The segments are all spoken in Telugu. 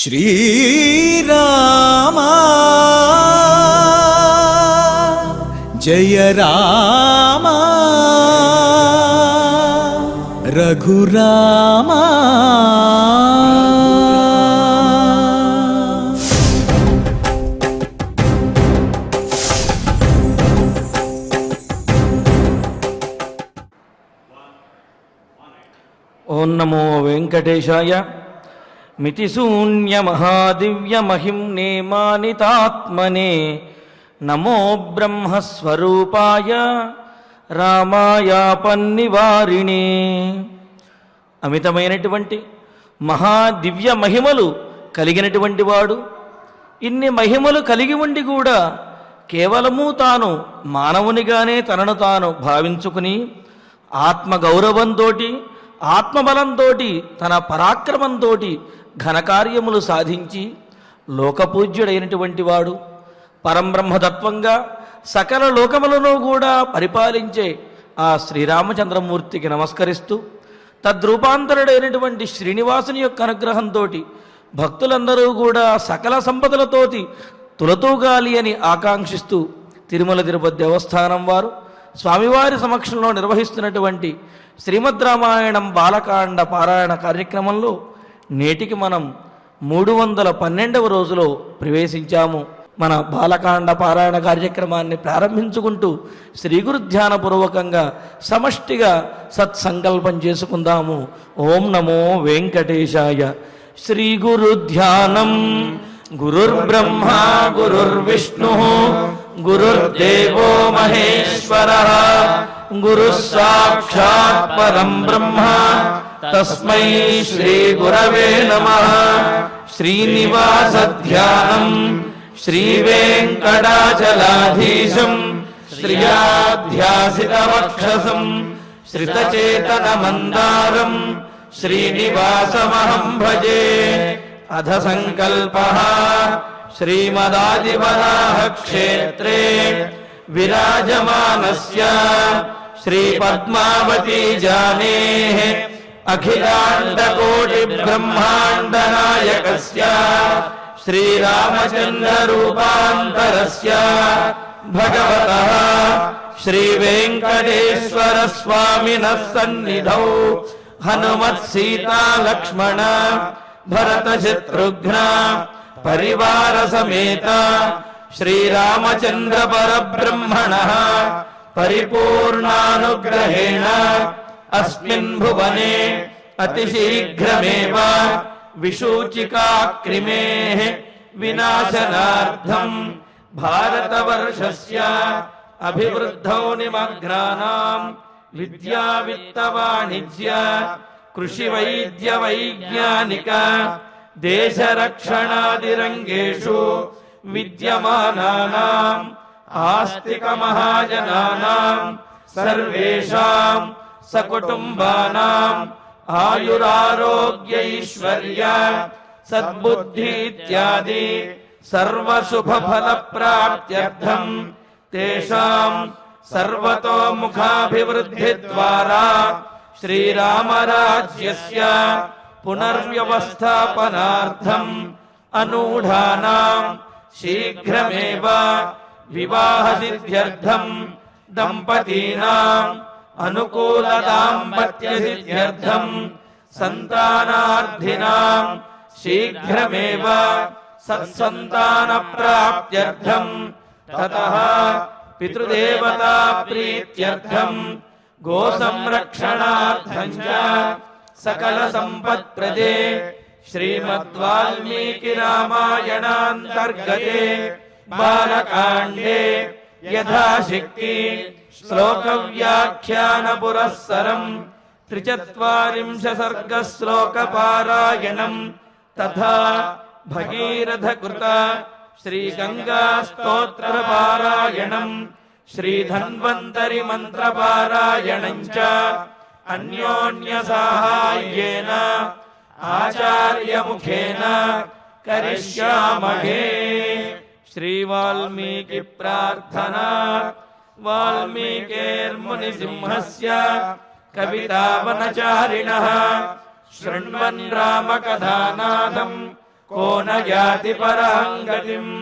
श्रीराम जय राम रघुराम। ओं नमो वेंकटेशाय। मितिशून्य महादिव्य महिम्ने मानितात्मने नमो ब्रह्मस्वरूपाय రామాయాపన్నివారిణే। అమితమైనటువంటి మహాదివ్య మహిమలు కలిగినటువంటి వాడు, ఇన్ని మహిమలు కలిగి ఉండి కూడా కేవలము తాను మానవునిగానే తనను తాను భావించుకుని ఆత్మగౌరవంతో ఆత్మబలంతో తన పరాక్రమంతో ఘనకార్యములు సాధించి లోకపూజ్యుడైనటువంటి వాడు, పరంబ్రహ్మతత్వంగా సకల లోకములను కూడా పరిపాలించే ఆ శ్రీరామచంద్రమూర్తికి నమస్కరిస్తూ, తద్రూపాంతరుడైనటువంటి శ్రీనివాసుని యొక్క అనుగ్రహంతో భక్తులందరూ కూడా సకల సంపదలతోటి తులతూగాలి అని ఆకాంక్షిస్తూ తిరుమల తిరుపతి దేవస్థానం వారు స్వామివారి సమక్షంలో నిర్వహిస్తున్నటువంటి శ్రీమద్ రామాయణం బాలకాండ పారాయణ కార్యక్రమంలో నేటికి మనం 312వ రోజులో ప్రవేశించాము. మన బాలకాండ పారాయణ కార్యక్రమాన్ని ప్రారంభించుకుంటూ శ్రీ గురు ధ్యానపూర్వకంగా సమష్టిగా సత్సంకల్పం చేసుకుందాము. ఓం నమో వెంకటేశాయ. శ్రీ గురు ధ్యానం. గురుర్బ్రహ్మ గురుర్విష్ణు గురుర్దేవో మహేశ్వరః గురుః సాక్షాత్ పరం బ్రహ్మ తస్మై శ్రీ గురవే నమః. శ్రీనివాస ధ్యానం. శ్రీవేంకటాచలాధీశం శ్రియాధ్యాసితవక్షసం శ్రితచేతనమందారం శ్రీనివాసమహం భజే. అధ సంకల్పః శ్రీమదాదివరాహ క్షేత్రే విరాజమానస్య శ్రీపద్మావతీ జానేః అఖిలాండకోటి బ్రహ్మాండ నాయకస్య శ్రీరామచంద్రరూపాంతరస్య భగవతః శ్రీవేంకటేశ్వర స్వామినః సన్నిధౌ హనుమత్ సీతా లక్ష్మణ భరత శత్రుఘ్న పరివార సమేత శ్రీరామచంద్ర పరబ్రహ్మణః పరిపూర్ణానుగ్రహేణ అస్మిన్ భువనే అతిశీఘ్రమేవ విశూచికాక్రిమేః వినాశనార్థం భారతవర్షస్య అభివృద్ధౌ నిమగ్నానాం విద్యా విత్త వాణిజ్య కృషి వైద్య వైజ్ఞానిక దేశరక్షణాదిరంగేషు విద్యమానానాం ఆస్తిక మహాజనానాం సర్వేషాం సకుటుంబానాం ఆయురారోగ్యైశ్వర్య సద్బుద్ధి ఇత్యాది సర్వశుభఫల ప్రాప్త్యర్థం తేషాం సర్వతోముఖాభివృద్ధి ద్వారా శ్రీరామరాజ్యస్య పునర్వ్యవస్థాపనార్థం అనూఢానాం శీఘ్రమేవ వివాహ సిద్ధ్యర్థం దంపతీనాం అనుకూల దాంపత్య సిద్ధ్యర్థం సంతానార్థినాం శీఘ్రమేవ సత్సంతాన ప్రాప్త్యర్థం తతః పితృదేవతా ప్రీత్యర్థం గో సంరక్షణార్థం చ సకల సంపత్ప్రదే శ్రీమద్వాల్మీకి రామాయణాంతర్గతే బాలకాండే యథాశక్తి శ్లోక వ్యాఖ్యాన పురస్సరం 43 సర్గ శ్లోక పారాయణం తథా భగీరథ కృత శ్రీ గంగా స్తోత్ర పారాయణం శ్రీ ధన్వంతరి మంత్ర పారాయణం చ అన్యోన్య సాహాయ్యేన ఆచార్య ముఖేన కరిష్యామహే. శ్రీ వాల్మీకి ప్రార్థనా. వాల్మీకేర్మునిసింహస్య కవితావనచారిణః శృణ్వన్ రామకథానాదం को न याति परं गतिम्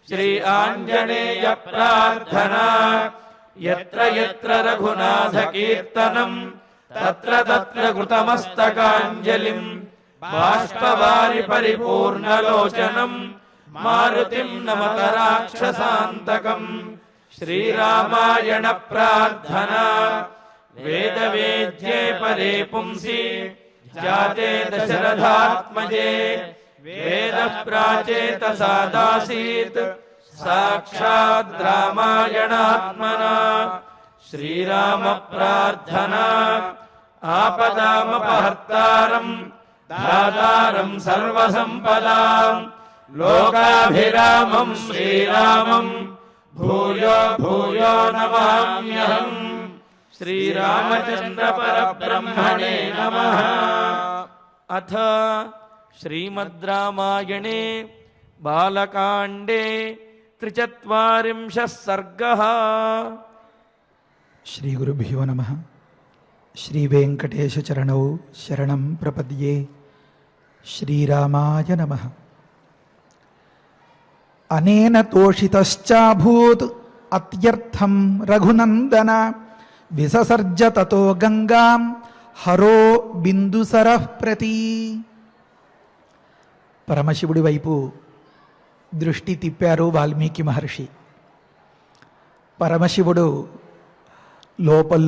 श्री आञ्जनेय प्रार्थना यत्र यत्र रघुनाथ कीर्तनम् तत्र तत्र कृतमस्तकाञ्जलिम् बाष्पवारि परिपूर्णलोचनम् मारुतिम् नमत राक्षसान्तकम् श्रीरामायण प्रार्थना वेदवेद्ये परे पुंसि जाते दशरथात्मजे वेदः प्राचेतसादासीत् साक्षात् रामायणात्मना श्रीराम प्रार्थना आपदामपहर्तारम् दातारम् सर्वसम्पदाम् लोकाभिरामम् श्रीरामम् भूयो भूयो नमाम्यहम् श्रीरामचन्द्र परब्रह्मणे नमः। अथ श्रीमद् रामायणे बालकाण्डे 43 सर्गः। శ్రీ గురుభ్యో నమః. శ్రీ వెంకటేశ చరణౌ శరణం ప్రపద్యే. శ్రీరామాయ నమః. అనేన తోషితశ్చాభూత్ అత్యర్థం రఘునందన విససర్జ తతో గంగాం హరో బిందుసరః ప్రతి. పరమశివుడి వైపు దృష్టి తిప్పారు వాల్మీకి మహర్షి. పరమశివుడు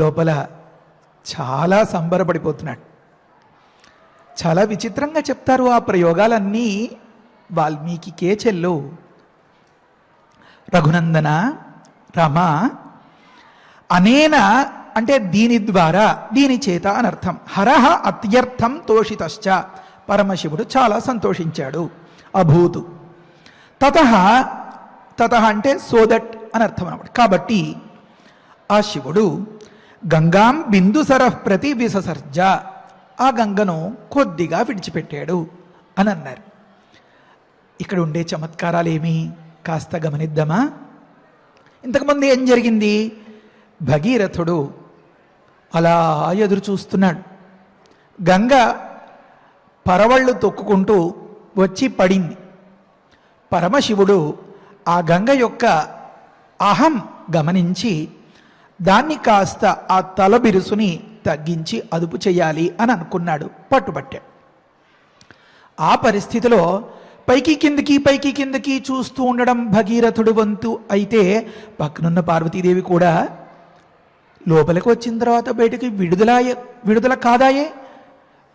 లోపల చాలా సంబరపడిపోతున్నాడు. చాలా విచిత్రంగా చెప్తారు ఆ ప్రయోగాలన్నీ వాల్మీకికే చెల్లు. రఘునందన రామ అనేన అంటే దీని ద్వారా, దీని చేత అనర్థం. హరహ అత్యర్థం తోషితశ్చ పరమశివుడు చాలా సంతోషించాడు. అభూతు తతః అంటే సో దట్ అని అర్థం అన్నమాట. కాబట్టి ఆ శివుడు గంగాం బిందుసరః ప్రతి విససర్జ, ఆ గంగను కొద్దిగా విడిచిపెట్టాడు అని అన్నారు. ఇక్కడ ఉండే చమత్కారాలు ఏమి కాస్త గమనిద్దామా? ఇంతకుముందు ఏం జరిగింది? భగీరథుడు అలా ఎదురు చూస్తున్నాడు. గంగ పరవళ్ళు తొక్కుకుంటూ వచ్చి పడింది. పరమశివుడు ఆ గంగ యొక్క అహం గమనించి దాన్ని కాస్త ఆ తల బిరుసుని తగ్గించి అదుపు చేయాలి అని అనుకున్నాడు. పట్టుబట్టాడు. ఆ పరిస్థితిలో పైకి కిందకి చూస్తూ ఉండడం భగీరథుడు వంతు అయితే, పక్కనున్న పార్వతీదేవి కూడా లోపలికి వచ్చిన తర్వాత బయటికి విడుదల కాదాయే.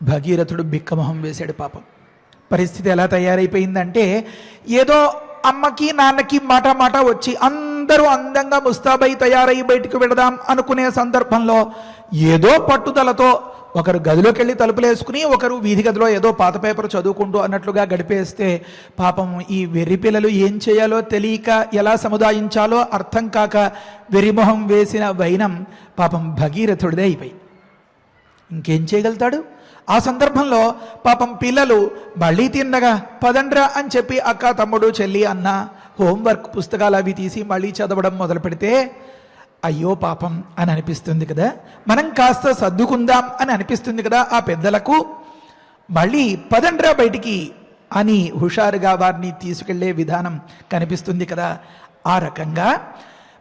భగీరథుడు బిక్కమొహం వేశాడు. పాపం పరిస్థితి ఎలా తయారైపోయిందంటే, ఏదో అమ్మకి నాన్నకి మాట వచ్చి అందరూ అందంగా ముస్తాబై తయారై బయటికి వెళదాం అనుకునే సందర్భంలో ఏదో పట్టుదలతో ఒకరు గదిలోకి వెళ్ళి తలుపులేసుకుని, ఒకరు వీధి గదిలో ఏదో పాత పేపర్ చదువుకుంటూ అన్నట్లుగా గడిపేస్తే, పాపం ఈ వెర్రి పిల్లలు ఏం చేయాలో తెలియక, ఎలా సముదాయించాలో అర్థం కాక వెర్రిమొహం వేసిన వైనం పాపం భగీరథుడిదే అయిపోయి ఇంకేం చేయగలుగుతాడు? ఆ సందర్భంలో పాపం పిల్లలు మళ్ళీ తిన్నగా పదండ్రా అని చెప్పి అక్క తమ్ముడు చెల్లి అన్న హోంవర్క్ పుస్తకాలు అవి తీసి మళ్ళీ చదవడం మొదలు పెడితే అయ్యో పాపం అని అనిపిస్తుంది కదా. మనం కాస్త సర్దుకుందాం అని అనిపిస్తుంది కదా ఆ పెద్దలకు. మళ్ళీ పదండ్రా బయటికి అని హుషారుగా వారిని తీసుకెళ్లే విధానం కనిపిస్తుంది కదా. ఆ రకంగా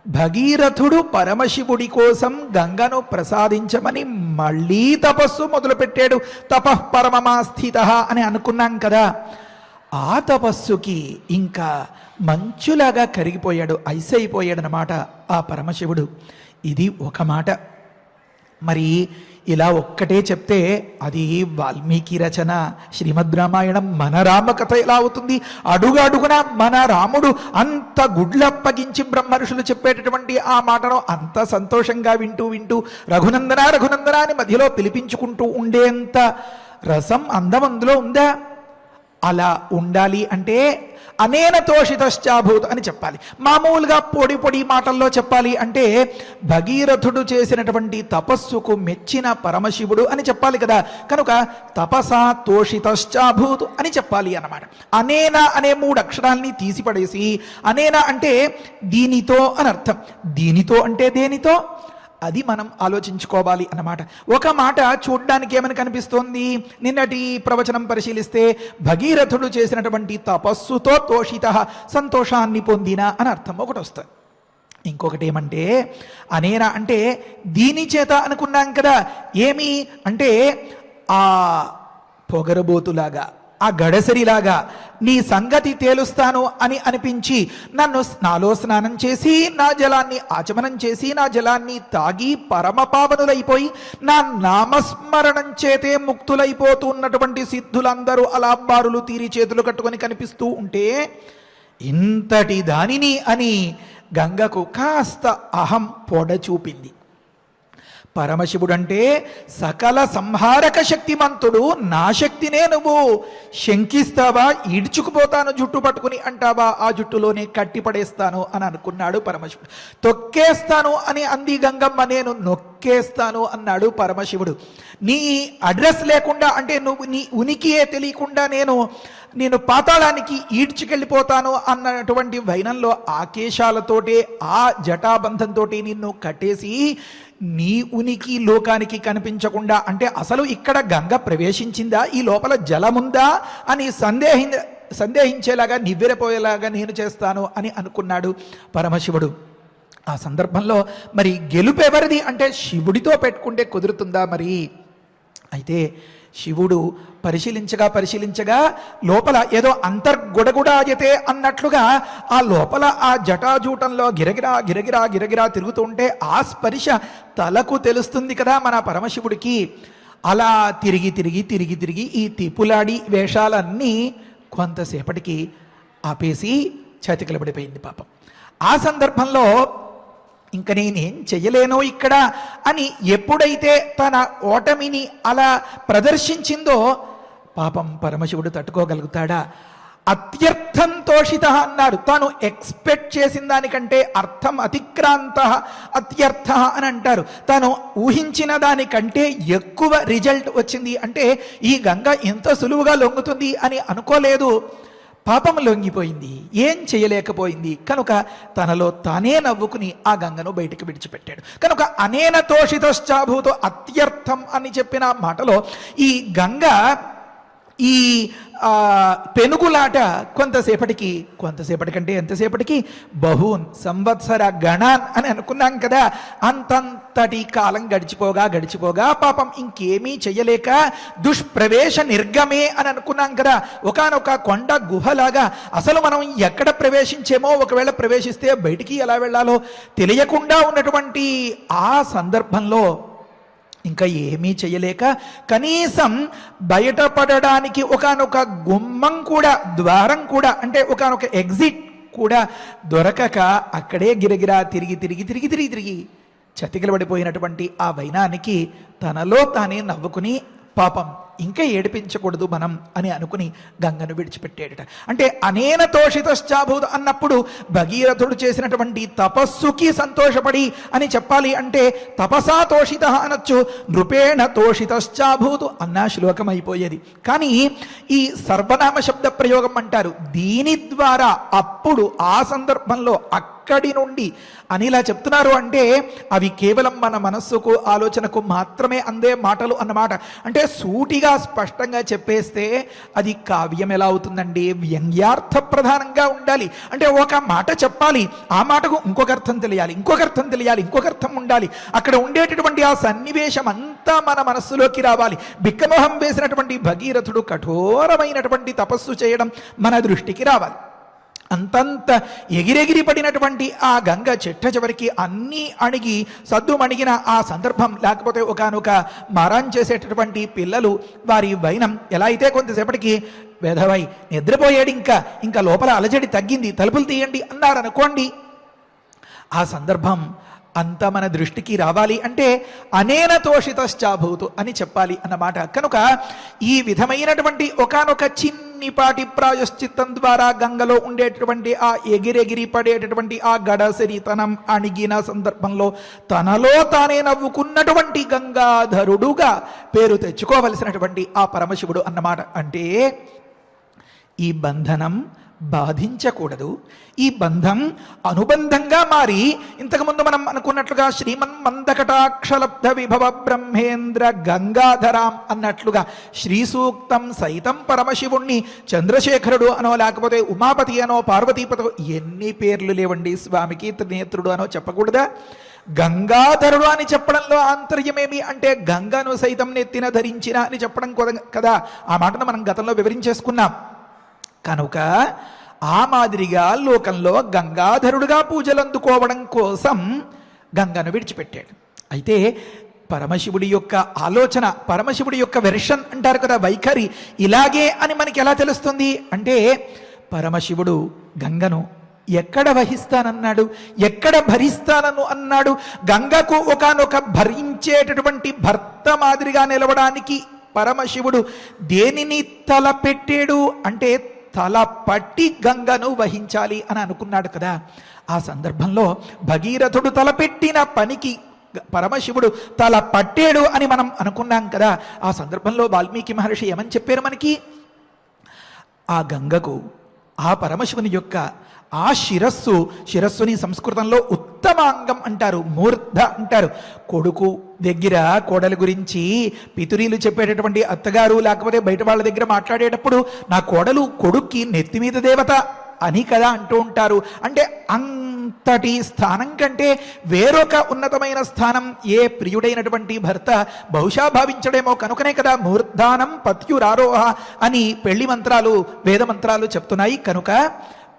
భగీరథుడు పరమశివుడి కోసం గంగను ప్రసాదించమని మళ్ళీ తపస్సు మొదలుపెట్టాడు. తపః పరమమా స్థితః అని అనుకున్నాం కదా. ఆ తపస్సుకి ఇంకా మంచులాగా కరిగిపోయాడు, ఐస్ అయిపోయాడు అన్నమాట ఆ పరమశివుడు. ఇది ఒక మాట. మరి ఇలా ఒక్కటే చెప్తే అది వాల్మీకి రచన. శ్రీమద్ రామాయణం మన రామకథ ఎలా అవుతుంది? అడుగడుగున మన రాముడు అంత గుడ్లప్పగించి బ్రహ్మర్షులు చెప్పేటటువంటి ఆ మాటను అంత సంతోషంగా వింటూ రఘునందన రఘునందన అని మధ్యలో పిలిపించుకుంటూ ఉండేంత రసం అందం అందులో ఉందా? అలా ఉండాలి అంటే అనేన తోషితశ్చాభూత్ అని చెప్పాలి. మామూలుగా పొడి మాటల్లో చెప్పాలి అంటే భగీరథుడు చేసినటువంటి తపస్సుకు మెచ్చిన పరమశివుడు అని చెప్పాలి కదా. కనుక తపసా తోషితశ్చాభూత్ అని చెప్పాలి అన్నమాట. అనేన అనే 3 అక్షరాల్ని తీసిపడేసి అనేన అంటే దీనితో అని అర్థం. దీనితో అంటే దేనితో? అది మనం ఆలోచించుకోవాలి అన్నమాట. ఒక మాట చూడ్డానికి ఏమని కనిపిస్తోంది, నిన్నటి ప్రవచనం పరిశీలిస్తే భగీరథుడు చేసినటువంటి తపస్సుతో తోషిత, సంతోషాన్ని పొందిన అని అర్థం ఒకటి వస్తుంది. ఇంకొకటి ఏమంటే అనేనా అంటే దీని చేత అనుకున్నాం కదా, ఏమి అంటే ఆ పొగరబోతులాగా, ఆ గడసరిలాగా నీ సంగతి తేలుస్తాను అని అనిపించి నాలో స్నానం చేసి నా జలాన్ని ఆచమనం చేసి నా జలాన్ని తాగి పరమపావనులైపోయి నా నామస్మరణం చేతే ముక్తులైపోతున్నటువంటి సిద్ధులందరూ అలా బారులు తీరి చేతులు కట్టుకొని కనిపిస్తూ ఉంటే ఇంతటి దానిని అని గంగకు కాస్త అహం పొడ చూపింది. పరమశివుడంటే సకల సంహారక శక్తిమంతుడు, నా శక్తినే నువ్వు శంకిస్తావా, ఈడ్చుకుపోతాను జుట్టు పట్టుకుని అంటావా, ఆ జుట్టులోనే కట్టిపడేస్తాను అని అనుకున్నాడు పరమశివుడు. తొక్కేస్తాను అని అంది గంగమ్మ, నేను నొక్కేస్తాను అన్నాడు పరమశివుడు. నీ అడ్రస్ లేకుండా అంటే నువ్వు నీ ఉనికియే తెలియకుండా నేను పాతాళానికి ఈడ్చుకెళ్ళిపోతాను అన్నటువంటి వైనంలో ఆకేశాలతోటే ఆ జటాబంధంతో నిన్ను కట్టేసి నీ ఉనికి లోకానికి కనిపించకుండా, అంటే అసలు ఇక్కడ గంగ ప్రవేశించిందా, ఈ లోపల జలముందా అని సందేహించేలాగా నివ్వెరపోయేలాగా నేను చేస్తాను అని అనుకున్నాడు పరమశివుడు. ఆ సందర్భంలో మరి గెలుపు ఎవరిది అంటే శివుడితో పెట్టుకుంటే కుదురుతుందా మరి? అయితే శివుడు పరిశీలించగా లోపల ఏదో అంతర్గుడగుడాయతే అన్నట్లుగా ఆ లోపల ఆ జటాజూటంలో గిరగిరా తిరుగుతుంటే ఆ స్పర్శ తలకు తెలుస్తుంది కదా మన పరమశివుడికి. అలా తిరిగి ఈ తిప్పులాడి వేషాలన్నీ కొంతసేపటికి ఆపేసి చతికిలబడిపోయింది పాపం. ఆ సందర్భంలో ఇంక నేనేం చెయ్యలేను ఇక్కడ అని ఎప్పుడైతే తన ఓటమిని అలా ప్రదర్శించిందో పాపం పరమశివుడు తట్టుకోగలుగుతాడా? అత్యర్థం తోషిత అన్నాడు. తాను ఎక్స్పెక్ట్ చేసిన దానికంటే అర్థం అతిక్రాంత అత్యర్థ అని అంటారు. తాను ఊహించిన దానికంటే ఎక్కువ రిజల్ట్ వచ్చింది. అంటే ఈ గంగ ఎంత సులువుగా లొంగుతుంది అని అనుకోలేదు. పాపం లొంగిపోయింది, ఏం చేయలేకపోయింది కనుక తనలో తానే నవ్వుకుని ఆ గంగను బయటికి విడిచిపెట్టాడు. కనుక అనేన తోషితశ్చాభూతో అత్యర్థం అని చెప్పిన మాటలో ఈ గంగ ఈ పెనుగులాట కొంతసేపటికంటే ఎంతసేపటికి బహూన్ సంవత్సర గణాన్ అని అనుకున్నాం కదా, అంతంతటి కాలం గడిచిపోగా పాపం ఇంకేమీ చెయ్యలేక దుష్ప్రవేశ నిర్గమే అని అనుకున్నాం కదా, ఒకానొక కొండ గుహలాగా అసలు మనం ఎక్కడ ప్రవేశించేమో, ఒకవేళ ప్రవేశిస్తే బయటికి ఎలా వెళ్ళాలో తెలియకుండా ఉన్నటువంటి ఆ సందర్భంలో ఇంకా ఏమీ చెయ్యలేక కనీసం బయటపడడానికి ఒకానొక గుమ్మం కూడా, ద్వారం కూడా, అంటే ఒకానొక ఎగ్జిట్ కూడా దొరకక అక్కడే గిరగిరా తిరిగి చతికిలబడిపోయినటువంటి ఆ వైనానికి తనలో తానే నవ్వుకుని పాపం ఇంకా ఏడిపించకూడదు మనం అని అనుకుని గంగను విడిచిపెట్టాడట. అంటే అనేన తోషితశ్చాభూత్ అన్నప్పుడు భగీరథుడు చేసినటువంటి తపస్సుకి సంతోషపడి అని చెప్పాలి. అంటే తపసా తోషిత అనొచ్చు, నృపేణ తోషితశ్చాభూత్ అన్న శ్లోకం అయిపోయేది. కానీ ఈ సర్వనామ శబ్ద ప్రయోగం అంటారు, దీని ద్వారా అప్పుడు ఆ సందర్భంలో అక్కడి నుండి అని ఇలా చెప్తున్నారు. అంటే అవి కేవలం మన మనస్సుకు ఆలోచనకు మాత్రమే అందే మాటలు అన్నమాట. అంటే సూటిగా స్పష్టంగా చెప్పేస్తే అది కావ్యం ఎలా అవుతుందండి? వ్యంగ్యార్థ ప్రధానంగా ఉండాలి. అంటే ఒక మాట చెప్పాలి, ఆ మాటకు ఇంకొక అర్థం తెలియాలి, ఇంకొక అర్థం ఉండాలి. అక్కడ ఉండేటటువంటి ఆ సన్నివేశం అంతా మన మనస్సులోకి రావాలి. బిక్కమోహం వేసినటువంటి భగీరథుడు కఠోరమైనటువంటి తపస్సు చేయడం మన దృష్టికి రావాలి. అంతంత ఎగిరెగిరి పడినటువంటి ఆ గంగ చిట్ట చివరికి అన్నీ అణిగి సద్దుమణిగిన ఆ సందర్భం, లేకపోతే ఒకనొక మారాన్ చేసేటటువంటి పిల్లలు వారి వైనం ఎలా అయితే కొంతసేపటికి వేధవై నిద్రపోయాడు, ఇంకా లోపల అలజడి తగ్గింది, తలుపులు తీయండి అన్నారనుకోండి, ఆ సందర్భం అంత మన దృష్టికి రావాలి. అంటే అనేన తోషితశ్చాభూతు అని చెప్పాలి అన్నమాట. కనుక ఈ విధమైనటువంటి ఒకానొక చిన్నిపాటి ప్రాయశ్చిత్తం ద్వారా గంగలో ఉండేటటువంటి ఆ ఎగిరెగిరి పడేటటువంటి ఆ గడసరితనం అణిగిన సందర్భంలో తనలో తానే నవ్వుకున్నటువంటి గంగాధరుడుగా పేరు తెచ్చుకోవలసినటువంటి ఆ పరమశివుడు అన్నమాట. అంటే ఈ బంధనం బాధించకూడదు. ఈ బంధం అనుబంధంగా మారి ఇంతకుముందు మనం అనుకున్నట్లుగా శ్రీమన్మందకటాక్షలబ్ధ విభవ బ్రహ్మేంద్ర గంగాధరాం అన్నట్లుగా శ్రీ సూక్తం సైతం పరమశివుణ్ణి చంద్రశేఖరుడు అనో, లేకపోతే ఉమాపతి అనో, పార్వతీపతో, ఎన్ని పేర్లు లేవండి స్వామికి, త్రినేత్రుడు అనో చెప్పకూడదా? గంగాధరుడు అని చెప్పడంలో ఆంతర్యమేమి అంటే గంగను సైతం నెత్తిన ధరించిన అని చెప్పడం కదా. ఆ మాటను మనం గతంలో వివరించేసుకున్నాం. కనుక ఆ మాదిరిగా లోకంలో గంగాధరుడుగా పూజలు అందుకోవడం కోసం గంగను విడిచిపెట్టాడు. అయితే పరమశివుడి యొక్క ఆలోచన, పరమశివుడి యొక్క వెర్షన్ అంటారు కదా, వైఖరి ఇలాగే అని మనకి ఎలా తెలుస్తుంది అంటే, పరమశివుడు గంగను ఎక్కడ వహిస్తానన్నాడు, ఎక్కడ భరిస్తానను అన్నాడు. గంగకు ఒకానొక భరించేటటువంటి భర్త మాదిరిగా నిలవడానికి పరమశివుడు దేనిని తలపెట్టాడు అంటే తల పట్టి గంగను వహించాలి అని అనుకున్నాడు కదా. ఆ సందర్భంలో భగీరథుడు తలపెట్టిన పనికి పరమశివుడు తల పట్టాడు అని మనం అనుకున్నాం కదా. ఆ సందర్భంలో వాల్మీకి మహర్షి ఏమని చెప్పారు మనకి? ఆ గంగకు ఆ పరమశివుని యొక్క ఆ శిరస్సుని సంస్కృతంలో ఉత్తమాంగం అంటారు, మూర్ధ అంటారు. కొడుకు దగ్గర కోడలి గురించి పితురీలు చెప్పేటటువంటి అత్తగారు లేకపోతే బయట వాళ్ళ దగ్గర మాట్లాడేటప్పుడు నా కోడలు కొడుక్కి నెత్తి మీద దేవత అని కదా అంటూ ఉంటారు. అంటే అంతటి స్థానం కంటే వేరొక ఉన్నతమైన స్థానం ఏ ప్రియుడైనటువంటి భర్త బహుశా భావించడేమో. కనుకనే కదా మూర్ధానం పత్యురారోహ అని పెళ్లి మంత్రాలు, వేద మంత్రాలు చెప్తున్నాయి. కనుక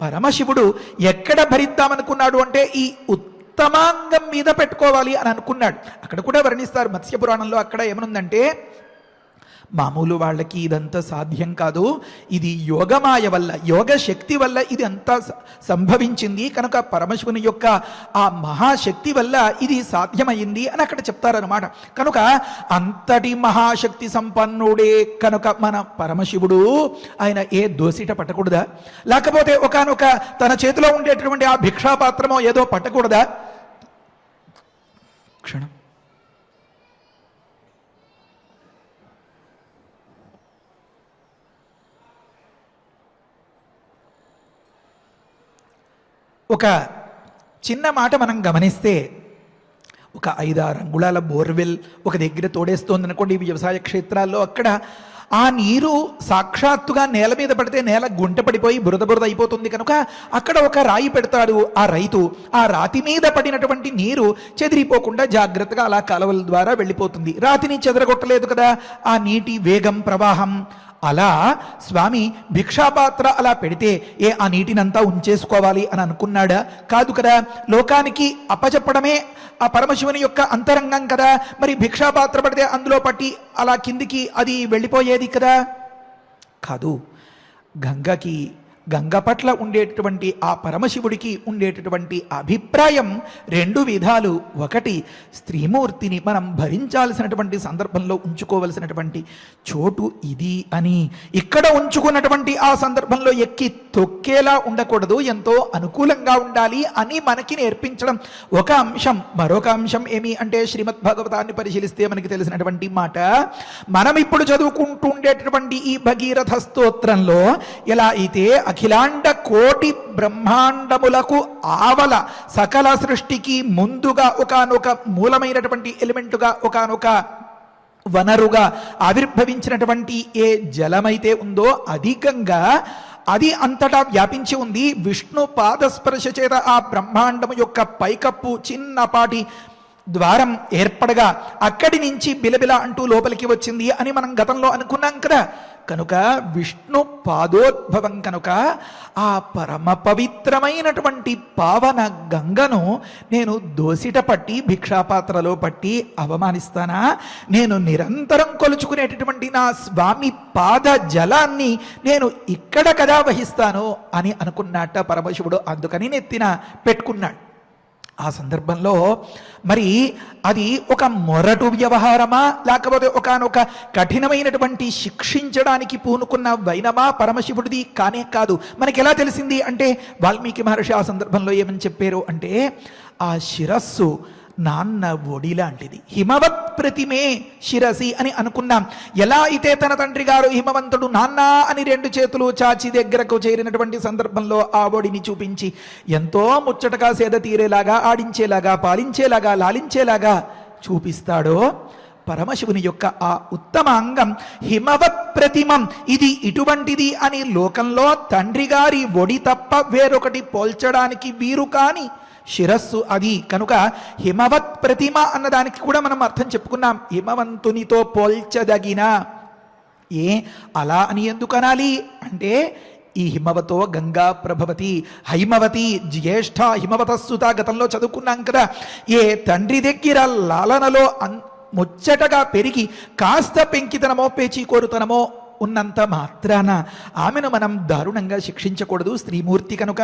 పరమశివుడు ఎక్కడ భరిద్దామనుకున్నాడు అంటే ఈ ఉత్తమాంగం మీద పెట్టుకోవాలి అని అనుకున్నాడు. అక్కడ కూడా వర్ణిస్తారు మత్స్య పురాణంలో. అక్కడ ఏమనుందంటే, మామూలు వాళ్ళకి ఇదంతా సాధ్యం కాదు, ఇది యోగమాయ వల్ల, యోగ శక్తి వల్ల ఇది అంతా సంభవించింది. కనుక పరమశివుని యొక్క ఆ మహాశక్తి వల్ల ఇది సాధ్యమైంది అని అక్కడ చెప్తారనమాట. కనుక అంతటి మహాశక్తి సంపన్నుడే కనుక మన పరమశివుడు ఆయన ఏ దోసిట పట్టకూడదా? లేకపోతే ఒకానొక తన చేతిలో ఉండేటటువంటి ఆ భిక్షాపాత్రమో ఏదో పట్టకూడదా? క్షణం. ఒక చిన్న మాట మనం గమనిస్తే, ఒక 5-6 అంగుళాల బోర్వెల్ ఒక దగ్గర తోడేస్తోంది అనుకోండి వ్యవసాయ క్షేత్రాల్లో. అక్కడ ఆ నీరు సాక్షాత్తుగా నేల మీద పడితే నేల గుంట పడిపోయి బురద బురద అయిపోతుంది. కనుక అక్కడ ఒక రాయి పెడతాడు ఆ రైతు. ఆ రాతి మీద పడినటువంటి నీరు చెదిరిపోకుండా జాగ్రత్తగా అలా కాలువల ద్వారా వెళ్ళిపోతుంది. రాతిని చెదరగొట్టలేదు కదా ఆ నీటి వేగం, ప్రవాహం. అలా స్వామి భిక్షాపాత్ర అలా పెడితే ఆ నీటినంతా ఉంచేసుకోవాలి అని అనుకున్నాడా? కాదు కదా. లోకానికి అప్పచెప్పడమే ఆ పరమశివుని యొక్క అంతరంగం కదా. మరి భిక్షాపాత్ర పడితే అందులో పట్టి అలా కిందికి అది వెళ్ళిపోయేది కదా. కాదు. గంగ పట్ల ఉండేటటువంటి ఆ పరమశివుడికి ఉండేటటువంటి అభిప్రాయం 2 విధాలు. ఒకటి, స్త్రీమూర్తిని మనం భరించాల్సినటువంటి సందర్భంలో ఉంచుకోవలసినటువంటి చోటు ఇది అని, ఇక్కడ ఉంచుకున్నటువంటి ఆ సందర్భంలో ఎక్కి తొక్కేలా ఉండకూడదు, ఎంతో అనుకూలంగా ఉండాలి అని మనకి నేర్పించడం ఒక అంశం. మరొక అంశం ఏమి అంటే, శ్రీమద్భాగవతాన్ని పరిశీలిస్తే మనకి తెలిసినటువంటి మాట, మనం ఇప్పుడు చదువుకుంటూ ఉండేటటువంటి ఈ భగీరథ స్తోత్రంలో ఎలా అయితే అఖిలాండ కోటి బ్రహ్మాండములకు ఆవల సకల సృష్టికి ముందుగా ఒకానొక మూలమైనటువంటి ఎలిమెంటుగా, ఒకానొక వనరుగా ఆవిర్భవించినటువంటి ఏ జలమైతే ఉందో అధికంగా అది అంతటా వ్యాపించి ఉంది. విష్ణు పాదస్పర్శ చేత ఆ బ్రహ్మాండము యొక్క పైకప్పు చిన్నపాటి ద్వారం ఏర్పడగా అక్కడి నుంచి బిలబిల అంటూ లోపలికి వచ్చింది అని మనం గతంలో అనుకున్నాం కదా. కనుక విష్ణు పాదోద్భవం కనుక ఆ పరమ పవిత్రమైనటువంటి పావన గంగను నేను దోసిట పట్టి భిక్షాపాత్రలో పట్టి అవమానిస్తానా? నేను నిరంతరం కొలుచుకునేటటువంటి నా స్వామి పాద జలాన్ని నేను ఇక్కడ కదా వహిస్తాను అని అనుకున్నట్ట పరమశివుడు. అందుకని నెత్తిన పెట్టుకున్నాడు. ఆ సందర్భంలో మరి అది ఒక మొరటు వ్యవహారమా, లేకపోతే ఒకానొక కఠినమైనటువంటి శిక్షించడానికి పూనుకున్న వైనమా పరమశివుడిది? కానే కాదు. మనకి ఎలా తెలిసింది అంటే, వాల్మీకి మహర్షి ఆ సందర్భంలో ఏమని చెప్పారు అంటే, ఆ శిరస్సు నాన్న ఒడి లాంటిది, హిమవత్ ప్రతిమే శిరసి అని అనుకున్నాం. ఎలా అయితే తన తండ్రి గారు హిమవంతుడు నాన్న అని 2 చేతులు చాచి దగ్గరకు చేరినటువంటి సందర్భంలో ఆ ఒడిని చూపించి ఎంతో ముచ్చటగా సేద తీరేలాగా, ఆడించేలాగా, పాలించేలాగా, లాలించేలాగా చూపిస్తాడో, పరమశివుని యొక్క ఆ ఉత్తమ అంగం హిమవత్ ప్రతిమం, ఇది ఇటువంటిది అని లోకంలో తండ్రి గారి ఒడి తప్ప వేరొకటి పోల్చడానికి వీరు కాని శిరస్సు అది. కనుక హిమవత్ ప్రతిమ అన్నదానికి కూడా మనం అర్థం చెప్పుకున్నాం, హిమవంతునితో పోల్చదగిన. అలా అని ఎందుకు అనాలి అంటే, ఈ హిమవతో గంగా ప్రభవతి, హైమవతి జ్యేష్ఠ హిమవతస్సుత గతంలో చదువుకున్నాం కదా. ఏ తండ్రి దగ్గర లాలనలో ముచ్చటగా పెరిగి కాస్త పెంకితనమో పేచీకోరుతనమో ఉన్నంత మాత్రాన ఆమెను మనం దారుణంగా శిక్షించకూడదు, స్త్రీమూర్తి కనుక.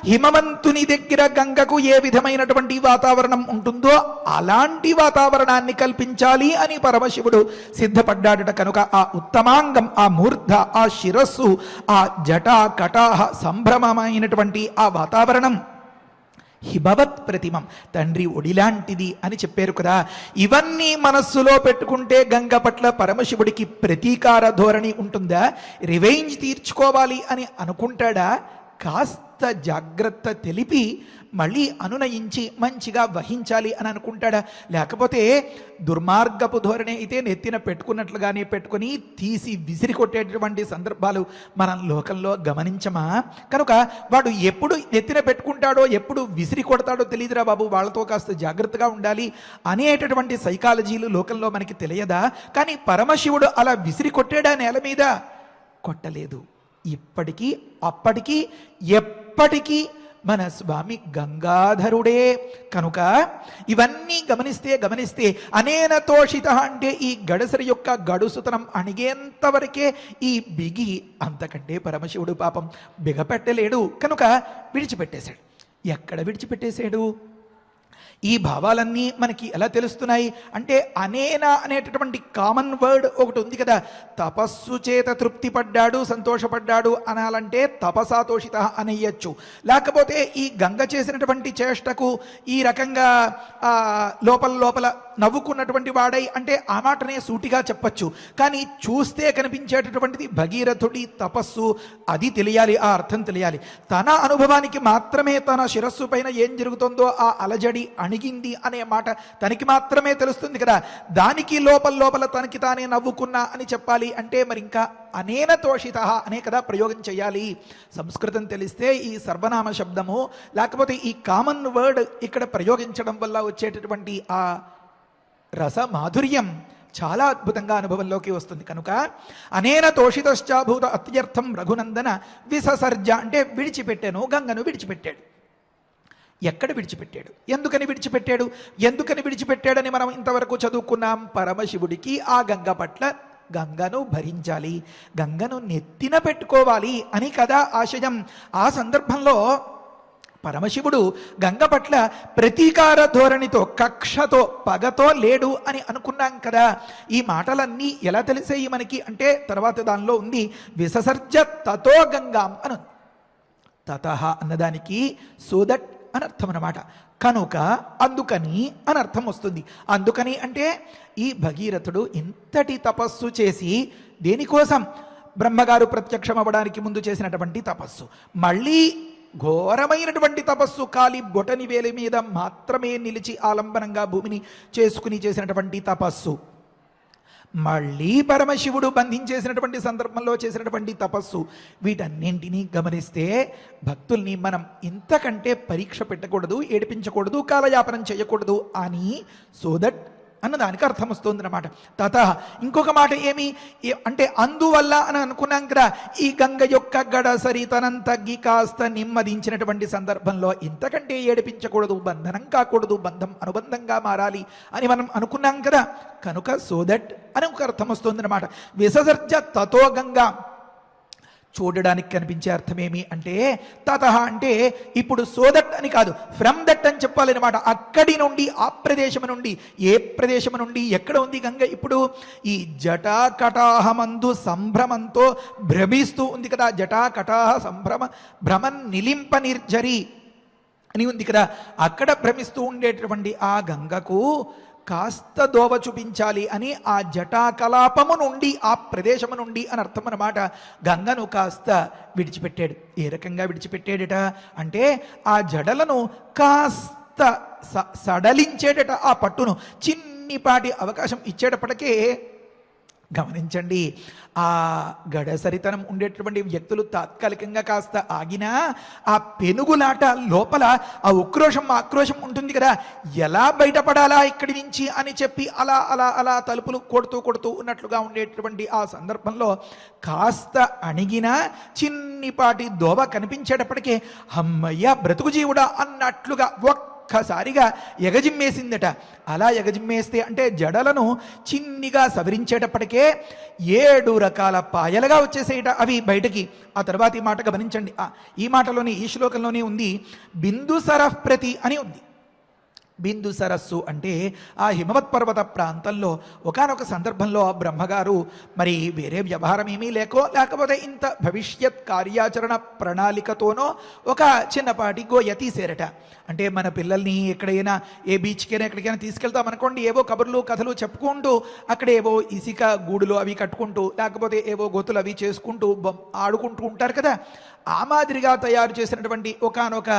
హిమవంతుని దగ్గర గంగకు ఏ విధమైనటువంటి వాతావరణం ఉంటుందో అలాంటి వాతావరణాన్ని కల్పించాలి అని పరమశివుడు సిద్ధపడ్డాడట. కనుక ఆ ఉత్తమాంగం, ఆ మూర్ధ, ఆ శిరస్సు, ఆ జటా కటాహ సంభ్రమమైనటువంటి ఆ వాతావరణం హిమవత్ ప్రతిమం, తండ్రి ఒడిలాంటిది అని చెప్పారు కదా. ఇవన్నీ మనస్సులో పెట్టుకుంటే గంగ పట్ల పరమశివుడికి ప్రతీకార ధోరణి ఉంటుందా? రివెంజ్ తీర్చుకోవాలి అని అనుకుంటాడా? కాస్త జాగ్రత్త తెలిపి మళ్ళీ అనునయించి మంచిగా వహించాలి అని అనుకుంటాడా? లేకపోతే దుర్మార్గపు ధోరణి అయితే నెత్తిన పెట్టుకున్నట్లుగానే పెట్టుకుని తీసి విసిరి కొట్టేటటువంటి సందర్భాలు మనం లోకంలో గమనించమా? కనుక వాడు ఎప్పుడు నెత్తిన పెట్టుకుంటాడో, ఎప్పుడు విసిరి కొడతాడో తెలియదురా బాబు, వాళ్ళతో కాస్త జాగ్రత్తగా ఉండాలి అనేటటువంటి సైకాలజీలు లోకంలో మనకి తెలియదా? కానీ పరమశివుడు అలా విసిరి కొట్టాడా నేల మీద? కొట్టలేదు. ఇప్పటికీ అప్పటికీ ఎప్పటికీ మన స్వామి గంగాధరుడే. కనుక ఇవన్నీ గమనిస్తే అనేన తోషిత అంటే ఈ గడసరి యొక్క గడుసుతనం అణిగేంత వరకే ఈ బిగి, అంతకంటే పరమశివుడు పాపం బిగపెట్టలేడు. కనుక విడిచిపెట్టేశాడు. ఎక్కడ విడిచిపెట్టేశాడు? ఈ భావాలన్నీ మనకి ఎలా తెలుస్తున్నాయి అంటే, అనేన అనేటటువంటి కామన్ వర్డ్ ఒకటి ఉంది కదా. తపస్సు చేత తృప్తి పడ్డాడు, సంతోషపడ్డాడు అనాలంటే తపసాతోషిత అనేయచ్చు. లేకపోతే ఈ గంగ చేసినటువంటి చేష్టకు ఈ రకంగా లోపల నవ్వుకున్నటువంటి వాడై అంటే ఆ మాటనే సూటిగా చెప్పచ్చు. కానీ చూస్తే కనిపించేటటువంటిది భగీరథుడి తపస్సు, అది తెలియాలి, ఆ అర్థం తెలియాలి. తన అనుభవానికి మాత్రమే తన శిరస్సు పైన ఏం జరుగుతుందో ఆ అలజడి అణిగింది అనే మాట తనకి మాత్రమే తెలుస్తుంది కదా. దానికి లోపల తనకి తానే నవ్వుకున్నా అని చెప్పాలి అంటే మరి ఇంకా అనేన తోషిత అనే కదా ప్రయోగం చేయాలి. సంస్కృతం తెలిస్తే ఈ సర్వనామ శబ్దము లేకపోతే ఈ కామన్ వర్డ్ ఇక్కడ ప్రయోగించడం వల్ల వచ్చేటటువంటి ఆ రస మాధుర్యం చాలా అద్భుతంగా అనుభవంలోకి వస్తుంది. కనుక అనేన తోషితశ్చాభూత అత్యర్థం రఘునందన విససర్జ అంటే విడిచిపెట్టాను, గంగను విడిచిపెట్టాడు. ఎక్కడ విడిచిపెట్టాడు? ఎందుకని విడిచిపెట్టాడు? ఎందుకని విడిచిపెట్టాడని మనం ఇంతవరకు చదువుకున్నాం. పరమశివుడికి ఆ గంగ పట్ల గంగను భరించాలి, గంగను నెత్తిన పెట్టుకోవాలి అని కదా ఆశయం. ఆ సందర్భంలో పరమశివుడు గంగ పట్ల ప్రతీకార ధోరణితో, కక్షతో, పగతో లేడు అని అనుకున్నాం కదా. ఈ మాటలన్నీ ఎలా తెలిసాయి మనకి అంటే తర్వాత దానిలో ఉంది విససర్జ తతో గంగాం అను. తతః అన్నదానికి సో దట్ అనర్థం అన్నమాట. కనుక అందుకని అనర్థం వస్తుంది. అందుకని అంటే ఈ భగీరథుడు ఇంతటి తపస్సు చేసి దేనికోసం? బ్రహ్మగారు ప్రత్యక్షం అవ్వడానికి ముందు చేసినటువంటి తపస్సు, మళ్ళీ ఘోరమైనటువంటి తపస్సు, కాలి బొటని వేలి మీద మాత్రమే నిలిచి ఆలంబనంగా భూమిని చేసుకుని చేసినటువంటి తపస్సు, మళ్ళీ పరమశివుడు బంధించేసినటువంటి సందర్భంలో చేసినటువంటి తపస్సు, వీటన్నింటినీ గమనిస్తే భక్తుల్ని మనం ఇంతకంటే పరీక్ష పెట్టకూడదు, ఏడిపించకూడదు, కాలయాపనం చేయకూడదు అని సో దట్ అన్నదానికి అర్థం వస్తుంది అన్నమాట. తతః ఇంకొక మాట ఏమి అంటే అందువల్ల అని అనుకున్నాం కదా. ఈ గంగ యొక్క గడసరి తనం తగ్గి కాస్త నెమ్మదించినటువంటి సందర్భంలో ఇంతకంటే ఏడిపించకూడదు, బంధనం కాకూడదు, బంధం అనుబంధంగా మారాలి అని మనం అనుకున్నాం కదా. కనుక సో దట్ అని ఒక అర్థం వస్తుంది అన్నమాట. విసర్జ తతో గంగా చూడడానికి కనిపించే అర్థమేమి అంటే తతః అంటే ఇప్పుడు సో దట్ అని కాదు, ఫ్రమ్ దట్ అని చెప్పాలన్నమాట. అక్కడి నుండి, ఆ ప్రదేశం నుండి, ఏ ప్రదేశం నుండి, ఎక్కడ ఉంది గంగ? ఇప్పుడు ఈ జటాకటాహమందు సంభ్రమంతో భ్రమిస్తూ ఉంది కదా. జటాకటాహ సంభ్రమ భ్రమన్ నిలింప నిర్జరి అని ఉంది కదా. అక్కడ భ్రమిస్తూ ఉండేటటువంటి ఆ గంగకు కాస్త దోవ చూపించాలి అని ఆ జటాకలాపము నుండి, ఆ ప్రదేశము నుండి అని అర్థం అన్నమాట, గంగను కాస్త విడిచిపెట్టాడు. ఏ రకంగా విడిచిపెట్టాడట అంటే ఆ జడలను కాస్త సడలించేటట, ఆ పట్టును చిన్నిపాటి అవకాశం ఇచ్చేటప్పటికే గమనించండి, ఆ గడసరితనం ఉండేటటువంటి వ్యక్తులు తాత్కాలికంగా కాస్త ఆగినా ఆ పెనుగులాట లోపల ఆ ఉక్రోషం ఆక్రోషం ఉంటుంది కదా, ఎలా బయటపడాలా ఇక్కడి నుంచి అని చెప్పి అలా అలా అలా తలుపులు కొడుతూ ఉన్నట్లుగా ఉండేటటువంటి ఆ సందర్భంలో కాస్త అణిగిన చిన్నిపాటి దోవ కనిపించేటప్పటికే అమ్మయ్య బ్రతుకు జీవుడా అన్నట్లుగా ఒక్కసారిగా ఎగజిమ్మేసిందట. అలా ఎగజిమ్మేస్తే అంటే జడలను చిన్నిగా సవరించేటప్పటికే 7 రకాల పాయలుగా వచ్చేసేయట అవి బయటకి. ఆ తర్వాత ఈ మాట గమనించండి, ఈ మాటలోని ఈ శ్లోకంలోనే ఉంది, బిందుసరః ప్రతి అని ఉంది. బిందు సరస్సు అంటే ఆ హిమవత్ పర్వత ప్రాంతంలో ఒకానొక సందర్భంలో బ్రహ్మగారు మరి వేరే వ్యవహారం ఏమీ లేకపోతే ఇంత భవిష్యత్ కార్యాచరణ ప్రణాళికతోనో ఒక చిన్నపాటి గోయ తీసేరట. అంటే మన పిల్లల్ని ఎక్కడైనా ఏ బీచ్కైనా ఎక్కడికైనా తీసుకెళ్తామనుకోండి, ఏవో కబుర్లు కథలు చెప్పుకుంటూ అక్కడ ఏవో ఇసుక గూడులు అవి కట్టుకుంటూ లేకపోతే ఏవో గొతులు అవి చేసుకుంటూ ఆడుకుంటూ ఉంటారు కదా, ఆ మాదిరిగా తయారు చేసినటువంటి ఒకానొక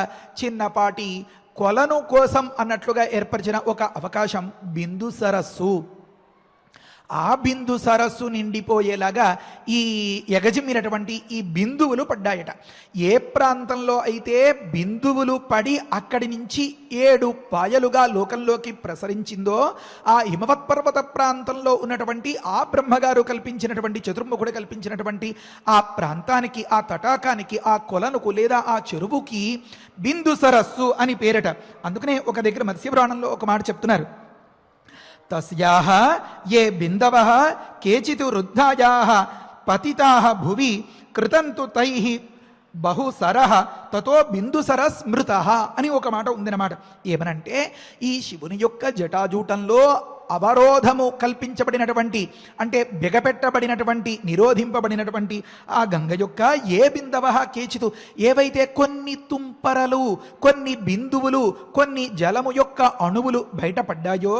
చిన్నపాటి కొలను కోసం అన్నట్లుగా ఏర్పరిచిన ఒక అవకాశం బిందు సరస్సు. ఆ బిందు సరస్సు నిండిపోయేలాగా ఈ ఎగజిమ్మినటువంటి ఈ బిందువులు పడ్డాయట. ఏ ప్రాంతంలో అయితే బిందువులు పడి అక్కడి నుంచి 7 పాయలుగా లోకంలోకి ప్రసరించిందో ఆ హిమవత్ పర్వత ప్రాంతంలో ఉన్నటువంటి ఆ బ్రహ్మగారు కల్పించినటువంటి, చతుర్ముఖుడు కల్పించినటువంటి ఆ ప్రాంతానికి, ఆ తటాకానికి, ఆ కొలనుకు లేదా ఆ చెరువుకి బిందు సరస్సు అని పేరట. అందుకనే ఒక దగ్గర మత్స్యపురాణంలో ఒక మాట చెప్తున్నారు, తస్యాహ ఏ బిందవః కేచితు వృద్ధాయాః పతితాః భువి కృతంతు తైః బహుసరః తతో బిందుసర స్మృతః అని ఒక మాట ఉందన్నమాట. ఏమనంటే ఈ శివుని యొక్క జటాజూటంలో అవరోధము కల్పించబడినటువంటి, అంటే బిగపెట్టబడినటువంటి, నిరోధింపబడినటువంటి ఆ గంగ యొక్క ఏ బిందవః కేచితు, ఏవైతే కొన్ని తుంపరలు, కొన్ని బిందువులు, కొన్ని జలము యొక్క అణువులు బయటపడ్డాయో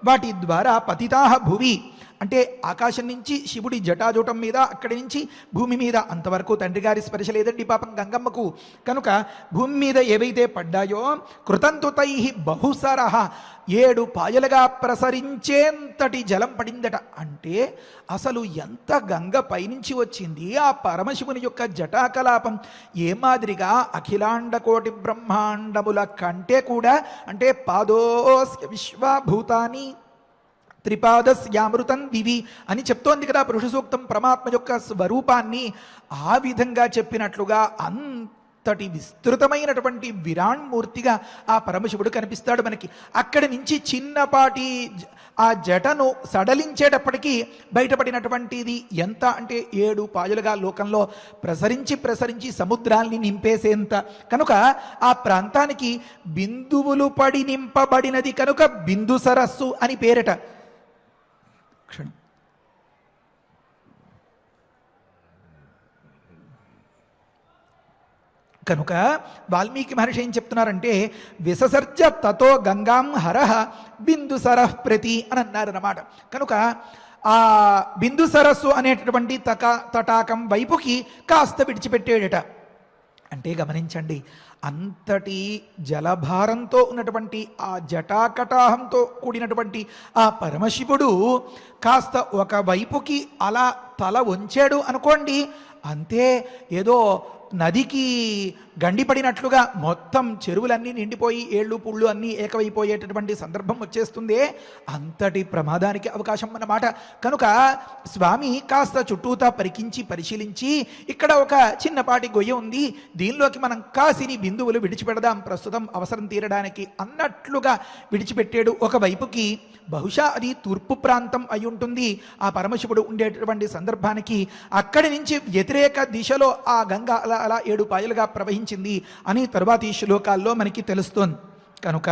వాటి ద్వారా పతితాః భువి, అంటే ఆకాశం నుంచి శివుడి జటాజూటం మీద, అక్కడి నుంచి భూమి మీద, అంతవరకు తండ్రి గారి స్పర్శ లేదండి పాపం గంగమ్మకు. కనుక భూమి మీద ఏవైతే పడ్డాయో కృతంతు తైః బహుసరః 7 పాయలుగా ప్రసరించేంతటి జలం పడిందట. అంటే అసలు ఎంత గంగ పైనుంచి వచ్చింది, ఆ పరమశివుని యొక్క జటాకలాపం ఏ మాదిరిగా అఖిలాండ కోటి బ్రహ్మాండముల కంటే కూడా, అంటే పాదోస్య విశ్వభూతాని త్రిపాదస్యామృతం దివి అని చెప్తోంది కదా పురుష సూక్తం. పరమాత్మ యొక్క స్వరూపాన్ని ఆ విధంగా చెప్పినట్లుగా అంతటి విస్తృతమైనటువంటి విరాణ్మూర్తిగా ఆ పరమశివుడు కనిపిస్తాడు మనకి. అక్కడి నుంచి చిన్నపాటి ఆ జటను సడలించేటప్పటికీ బయటపడినటువంటిది ఎంత అంటే 7 పాయలుగా లోకంలో ప్రసరించి సముద్రాల్ని నింపేసేంత. కనుక ఆ ప్రాంతానికి బిందువులు పడి నింపబడినది కనుక బిందు సరస్సు అని పేరట. క్షణం. కనుక వాల్మీకి మహర్షి ఏం చెప్తున్నారంటే విససర్జ తతో గంగాం హరః బిందు సరః ప్రతి అని అన్నారన్నమాట. కనుక ఆ బిందు సరస్సు అనేటటువంటి తటాకం వైపుకి కాస్త విడిచిపెట్టాడట. అంటే గమనించండి, అంతటి జలభారంతో ఉన్నటువంటి ఆ జటాకటాహంతో కూడినటువంటి ఆ పరమశివుడు కాస్త ఒకవైపుకి అలా తల వంచాడు అనుకోండి, అంతే ఏదో నదికి గండిపడినట్లుగా మొత్తం చెరువులన్నీ నిండిపోయి ఏళ్ళు పుళ్ళు అన్నీ ఏకమైపోయేటటువంటి సందర్భం వచ్చేస్తుంది. అంతటి ప్రమాదానికి అవకాశం అన్నమాట. కనుక స్వామి కాస్త చుట్టూతా పరిశీలించి ఇక్కడ ఒక చిన్నపాటి గొయ్య ఉంది, దీనిలోకి మనం కాసిని బిందువులు విడిచిపెడదాం ప్రస్తుతం అవసరం తీరడానికి అన్నట్లుగా విడిచిపెట్టాడు ఒకవైపుకి. బహుశా అది తూర్పు ప్రాంతం అయి ఉంటుంది ఆ పరమశివుడు ఉండేటటువంటి సందర్భానికి. అక్కడి నుంచి వ్యతిరేక దిశలో ఆ గంగ అలా అలా 7 పాయలుగా ప్రవహించింది అని తరువాతి శ్లోకాల్లో మనకి తెలుస్తోంది. కనుక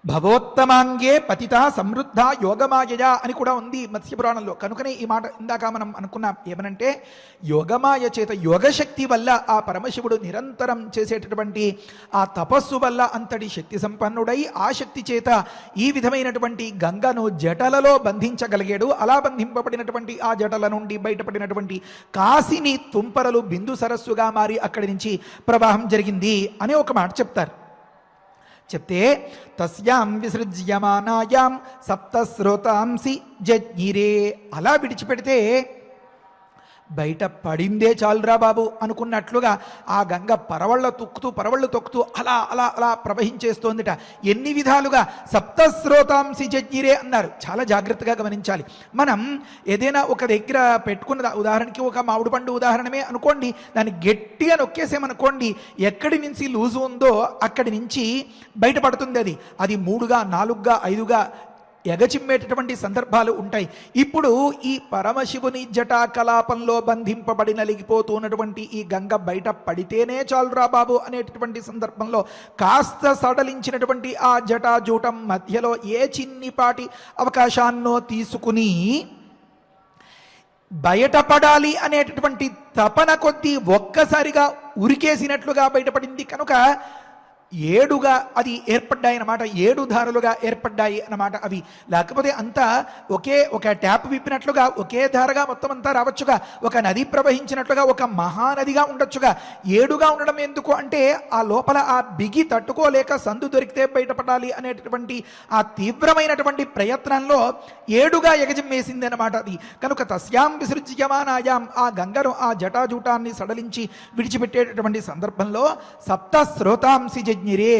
భవోత్తమాంగే పతిత సమృద్ధ యోగమాయయ అని కూడా ఉంది మత్స్యపురాణంలో. కనుకనే ఈ మాట ఇందాక మనం అనుకున్నాం. ఏమనంటే యోగమాయ చేత, యోగశక్తి వల్ల ఆ పరమశివుడు నిరంతరం చేసేటటువంటి ఆ తపస్సు వల్ల అంతటి శక్తి సంపన్నుడై ఆ శక్తి చేత ఈ విధమైనటువంటి గంగను జటలలో బంధించగలిగాడు. అలా బంధింపబడినటువంటి ఆ జటల నుండి బయటపడినటువంటి కాసిని తుంపరలు బిందు సరస్సుగా మారి అక్కడి నుంచి ప్రవాహం జరిగింది అని ఒక మాట చెప్తారు. చెప్తే తస్యాం విసృజ్యమానాయాం సప్తస్రోతాంసి జజ్ఞిరే, అలా విడిచిపెడితే బయట పడిందే చాలురా బాబు అనుకున్నట్లుగా ఆ గంగ పరవళ్ళు తొక్కుతూ అలా అలా అలా ప్రవహించేస్తోందిట. ఎన్ని విధాలుగా సప్తస్రోతాంసి జజ్ఞిరే అన్నారు. చాలా జాగ్రత్తగా గమనించాలి. మనం ఏదైనా ఒక దగ్గర పెట్టుకున్న, ఉదాహరణకి ఒక మామిడి పండు ఉదాహరణమే అనుకోండి, దాన్ని గట్టిగా నొక్కేసామనుకోండి, ఎక్కడి నుంచి లూజు ఉందో అక్కడి నుంచి బయటపడుతుంది. అది 3గా 4గా 5గా ఎగచిమ్మేటటువంటి సందర్భాలు ఉంటాయి. ఇప్పుడు ఈ పరమశివుని జటాకలాపంలో బంధింపబడి నలిగిపోతున్నటువంటి ఈ గంగ బయట పడితేనే చాలురా బాబు అనేటటువంటి సందర్భంలో కాస్త సడలించినటువంటి ఆ జటాజూటం మధ్యలో ఏ చిన్నిపాటి అవకాశాన్నో తీసుకుని బయటపడాలి అనేటటువంటి తపన కొద్దీ ఒక్కసారిగా ఉరికేసినట్లుగా బయటపడింది. కనుక 7గా అది ఏర్పడ్డాయి అన్నమాట. 7 ధారలుగా ఏర్పడ్డాయి అన్నమాట అవి. లేకపోతే అంతా ఒక ట్యాప్ విప్పినట్లుగా ఒకే ధారగా మొత్తం అంతా రావచ్చుగా, ఒక నది ప్రవహించినట్లుగా ఒక మహానదిగా ఉండొచ్చుగా. 7గా ఉండడం ఎందుకు అంటే ఆ లోపల ఆ బిగి తట్టుకోలేక సందు దొరికితే బయటపడాలి అనేటటువంటి ఆ తీవ్రమైనటువంటి ప్రయత్నంలో 7గా ఎగజిమ్మేసింది అన్నమాట అది. కనుక తస్యాం విసృజ్యమానాయాం, ఆ గంగను ఆ జటాజూటాన్ని సడలించి విడిచిపెట్టేటటువంటి సందర్భంలో సప్త స్రోతాంసి జజ్ఞిరే,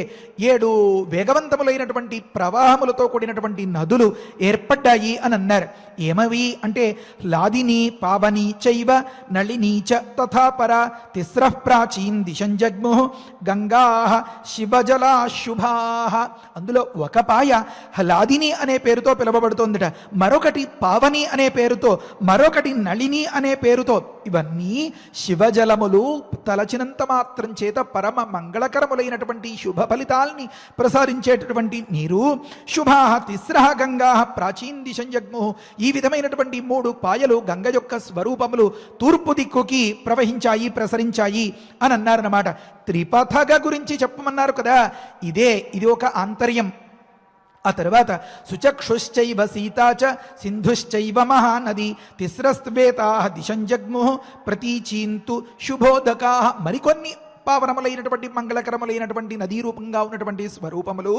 7 వేగవంతములైనటువంటి ప్రవాహములతో కూడినటువంటి నదులు ఏర్పడ్డాయి అని అన్నారు. ఏమవి అంటే లాదిని పావని చైవ నళినీ చ తథా పర తిస్రః ప్రాచీన్ దిశం జగ్ముః గంగా శివజలా శుభా. అందులో ఒక పాయ లాదిని అనే పేరుతో పిలువబడుతోందట, మరొకటి పావని అనే పేరుతో, మరొకటి నళిని అనే పేరుతో. ఇవన్నీ శివజలములు తలచినంత మాత్రం చేత పరమ మంగళకరములైనటువంటి శుభ ఫలితాల్ని ప్రసారించేటటువంటి నీరు. శుభా తిస్రః గంగా ప్రాచీన్ దిశం జగ్ముః, ఈ విధమైనటువంటి 3 పాయలు గంగ యొక్క స్వరూపములు తూర్పు దిక్కుకి ప్రవహించాయి, ప్రసరించాయి అని అన్నారన్నమాట. త్రిపథగ గురించి చెప్పమన్నారు కదా, ఇది ఒక ఆంతర్యం. ఆ తర్వాత సుచక్షుశ్చైవ సీతా చ సింధుశ్చైవ మహానది తిస్రస్వేతా దిశం జగ్ముః ప్రతీచీంతు శుభోదకా. మరికొన్ని పావనములైనటువంటి మంగళకరములైనటువంటి నదీ రూపంగా ఉన్నటువంటి స్వరూపములు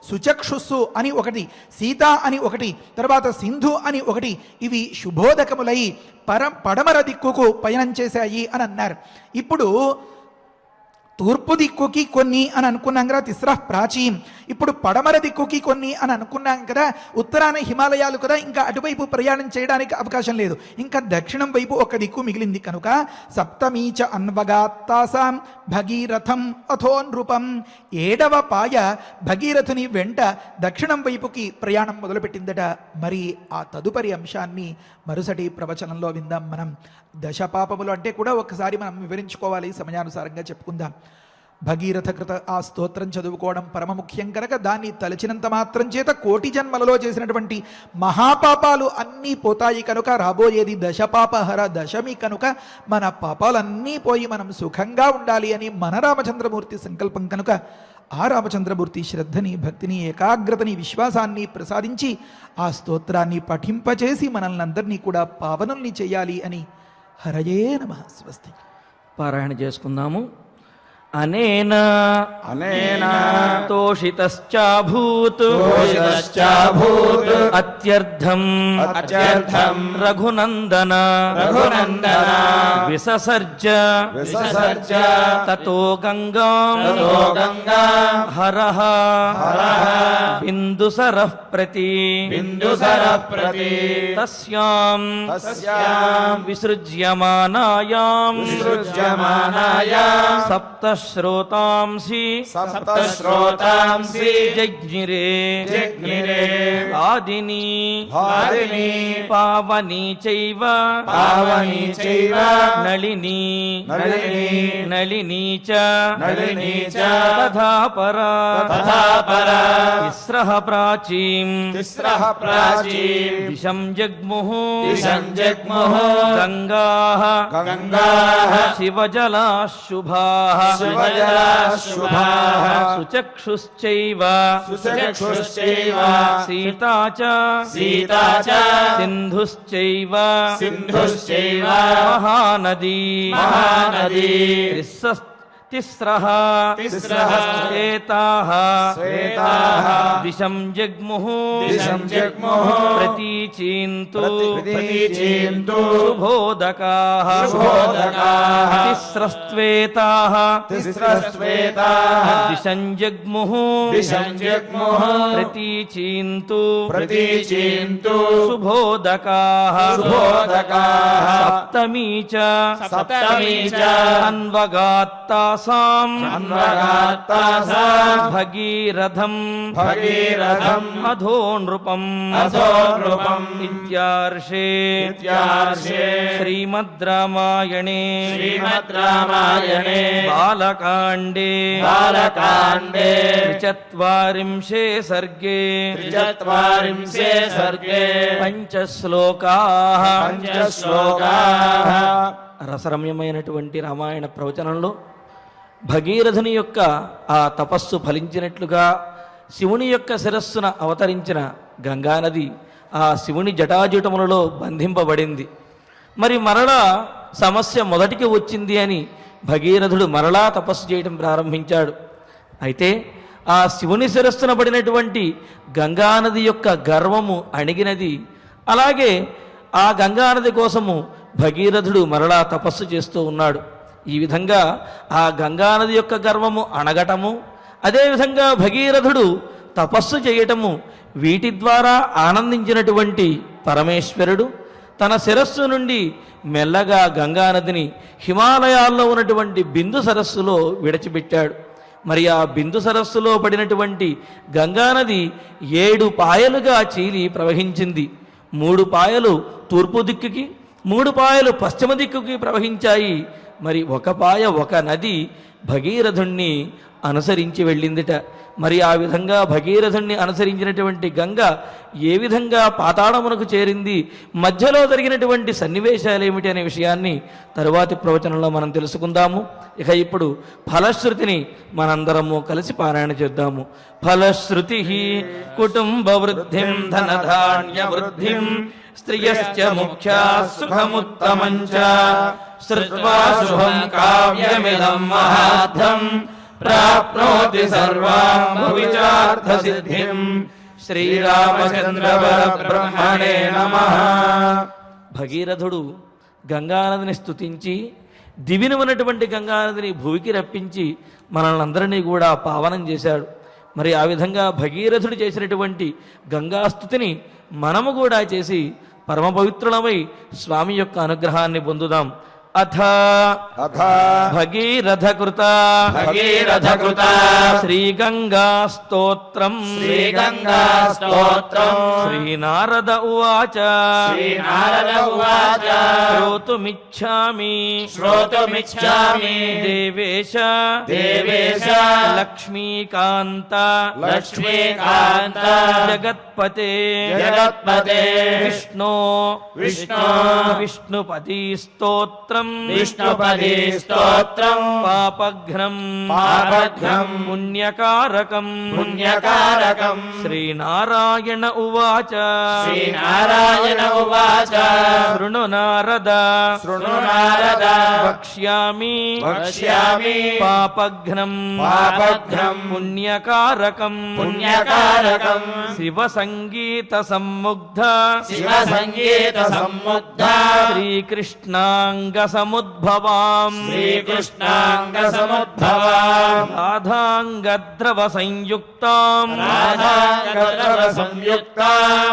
సుచక్షుస్సు అని ఒకటి, సీత అని ఒకటి, తర్వాత సింధు అని ఒకటి, ఇవి శుభోదకములై పడమర దిక్కుకు పయనం చేశాయి అని అన్నారు. ఇప్పుడు తూర్పు దిక్కుకి కొన్ని అని అనుకున్నాం కదా, తిస్రః ప్రాచీన్. ఇప్పుడు పడమర దిక్కుకి కొన్ని అని అనుకున్నాం కదా, ఉత్తరాన హిమాలయాలు కదా, ఇంకా అటువైపు ప్రయాణం చేయడానికి అవకాశం లేదు, ఇంకా దక్షిణం వైపు ఒక దిక్కు మిగిలింది. కనుక సప్తమీచ అన్వగాత్తాసాం భగీరథం అథో నృపం, 7వ పాయ భగీరథుని వెంట దక్షిణం వైపుకి ప్రయాణం మొదలుపెట్టిందట. మరి ఆ తదుపరి అంశాన్ని మరుసటి ప్రవచనంలో విందాం మనం. దశపాపములు అంటే కూడా ఒకసారి మనం వివరించుకోవాలి, సమయానుసారంగా చెప్పుకుందాం. భగీరథ కృత ఆ స్తోత్రం చదువుకోవడం పరమ ముఖ్యం కనుక దాన్ని తలచినంత మాత్రం చేత కోటి జన్మలలో చేసినటువంటి మహాపాపాలు అన్నీ పోతాయి. కనుక రాబోయేది దశపాపహర దశమి కనుక మన పాపాలన్నీ పోయి మనం సుఖంగా ఉండాలి అని మన రామచంద్రమూర్తి సంకల్పం. కనుక ఆ రామచంద్రమూర్తి శ్రద్ధని, భక్తిని, ఏకాగ్రతని, విశ్వాసాన్ని ప్రసాదించి ఆ స్తోత్రాన్ని పఠింపచేసి మనల్ని అందరినీ కూడా పావనుల్ని చేయాలి అని హరయే నమః. స్వస్తి. పారాయణ చేసుకుందాము. అనేన తోషితశ్చాభూత్ అత్యర్థం రఘునందన విససర్జ తతో గంగాం హరః బిందుసరః ప్రతి తస్యాం విసృజ్యమానాయాం సప్తశ్రోతాంసి జజ్ఞిరే ఆదిని పావని చైవ నళినీ చ తథా పరా తిస్రః ప్రాచీం తిస్రః ప్రాచీం దిశం జగ్ముః దిశం జగ్ముః గంగాః గంగాః శివజలాః శుభాః శివజలాః శుభాః సుచక్షుశ్చైవ సుచక్షుశ్చైవ సీతా చ సీతా చ సింధుశ్చైవ సింధుశ్చైవ మహానదీ మహానదీ తిస్రః తిస్రః శ్వేతాః శ్వేతాః దిశం జగ్ముః దిశం జగ్ముః ప్రతీచీन्तు ప్రతీచీन्तు శుభోదకాః శుభోదకాః తిస్రస్త్వేతాః తిస్రస్త్వేతాః దిశం జగ్ముః దిశం జగ్ముః ప్రతీచీन्तు ప్రతీచీन्तు శుభోదకాః శుభోదకాః సప్తమీ చ సప్తమీ చ అన్వగాత్తాసాం అన్వగాత్తాసాం భగీరథం భగీరథం అధో నృపం అధో నృపం ఇత్యార్షే ఇత్యార్షే శ్రీమద్ రామాయణే శ్రీమద్ రామాయణే బాలకాండే బాలకాండే చత్వారింశే సర్గే త్రిచత్వారింశే సర్గే పంచశ్లోకాః పంచశ్లోకాః రసరమ్యమైనటువంటి రామాయణ ప్రవచనంలో భగీరథుని యొక్క ఆ తపస్సు ఫలించినట్లుగా శివుని యొక్క శిరస్సున అవతరించిన గంగానది ఆ శివుని జటాజుటములలో బంధింపబడింది. మరి మరలా సమస్య మొదటికి వచ్చింది అని భగీరథుడు మరలా తపస్సు చేయడం ప్రారంభించాడు. అయితే ఆ శివుని శిరస్సున పడినటువంటి గంగానది యొక్క గర్వము అణిగినది. అలాగే ఆ గంగానది కోసము భగీరథుడు మరలా తపస్సు చేస్తూ ఉన్నాడు. ఈ విధంగా ఆ గంగానది యొక్క గర్వము అణగటము, అదేవిధంగా భగీరథుడు తపస్సు చేయటము, వీటి ద్వారా ఆనందించినటువంటి పరమేశ్వరుడు తన శిరస్సు నుండి మెల్లగా గంగానదిని హిమాలయాల్లో ఉన్నటువంటి బిందు సరస్సులో విడిచిపెట్టాడు. మరి ఆ బిందు సరస్సులో పడినటువంటి గంగానది 7 పాయలుగా చీలి ప్రవహించింది. 3 పాయలు తూర్పు దిక్కుకి, 3 పాయలు పశ్చిమ దిక్కుకి ప్రవహించాయి. మరి ఒక పాయ, ఒక నది భగీరథుణ్ణి అనుసరించి వెళ్ళిందిట. మరి ఆ విధంగా భగీరథుణ్ణి అనుసరించినటువంటి గంగ ఏ విధంగా పాతాళమునకు చేరింది, మధ్యలో జరిగినటువంటి సన్నివేశాలు ఏమిటి అనే విషయాన్ని తరువాతి ప్రవచనంలో మనం తెలుసుకుందాము. ఇక ఇప్పుడు ఫలశ్రుతిని మనందరము కలిసి పారాయణ చేద్దాము. ఫలశ్రుతి కుటుంబ వృద్ధిం ధనధాన్య వృద్ధిం స్త్రియశ్చ ముఖ్యా సుఖముత్తమం చ శ్రుత్వా శుభం కావ్యమిదం మహార్థం ప్రాప్నోతి సర్వాం భువిచార్థ సిద్ధిం. శ్రీరామచంద్ర పరబ్రహ్మణే నమః. భగీరథుడు గంగానదిని స్తుతించి దివిని ఉన్నటువంటి గంగానదిని భూమికి రప్పించి మనల్ని అందరినీ కూడా పావనం చేశాడు. మరి ఆ విధంగా భగీరథుడు చేసినటువంటి గంగాస్తుతిని మనము కూడా చేసి పరమ పవిత్రులమై స్వామి యొక్క అనుగ్రహాన్ని పొందుదాం. అథ భగీరథ కృత శ్రీగంగా స్తోత్రం శ్రీనారద ఉవాచ శ్రోతుమిచ్ఛామి దేవేశ లక్ష్మీకాంత జగత్పతే విష్ణుపతి స్తోత్రం పాపఘ్నం పుణ్యకారకం శ్రీనారాయణ ఉవాచ శృణు నారద వక్ష్యామి పాపఘ్నం పుణ్యకారకం శివ సంగీత సమ్ముగ్ధ శ్రీకృష్ణాంగ సముద్భవాం రాధాంగద్రవ సంయుక్తాం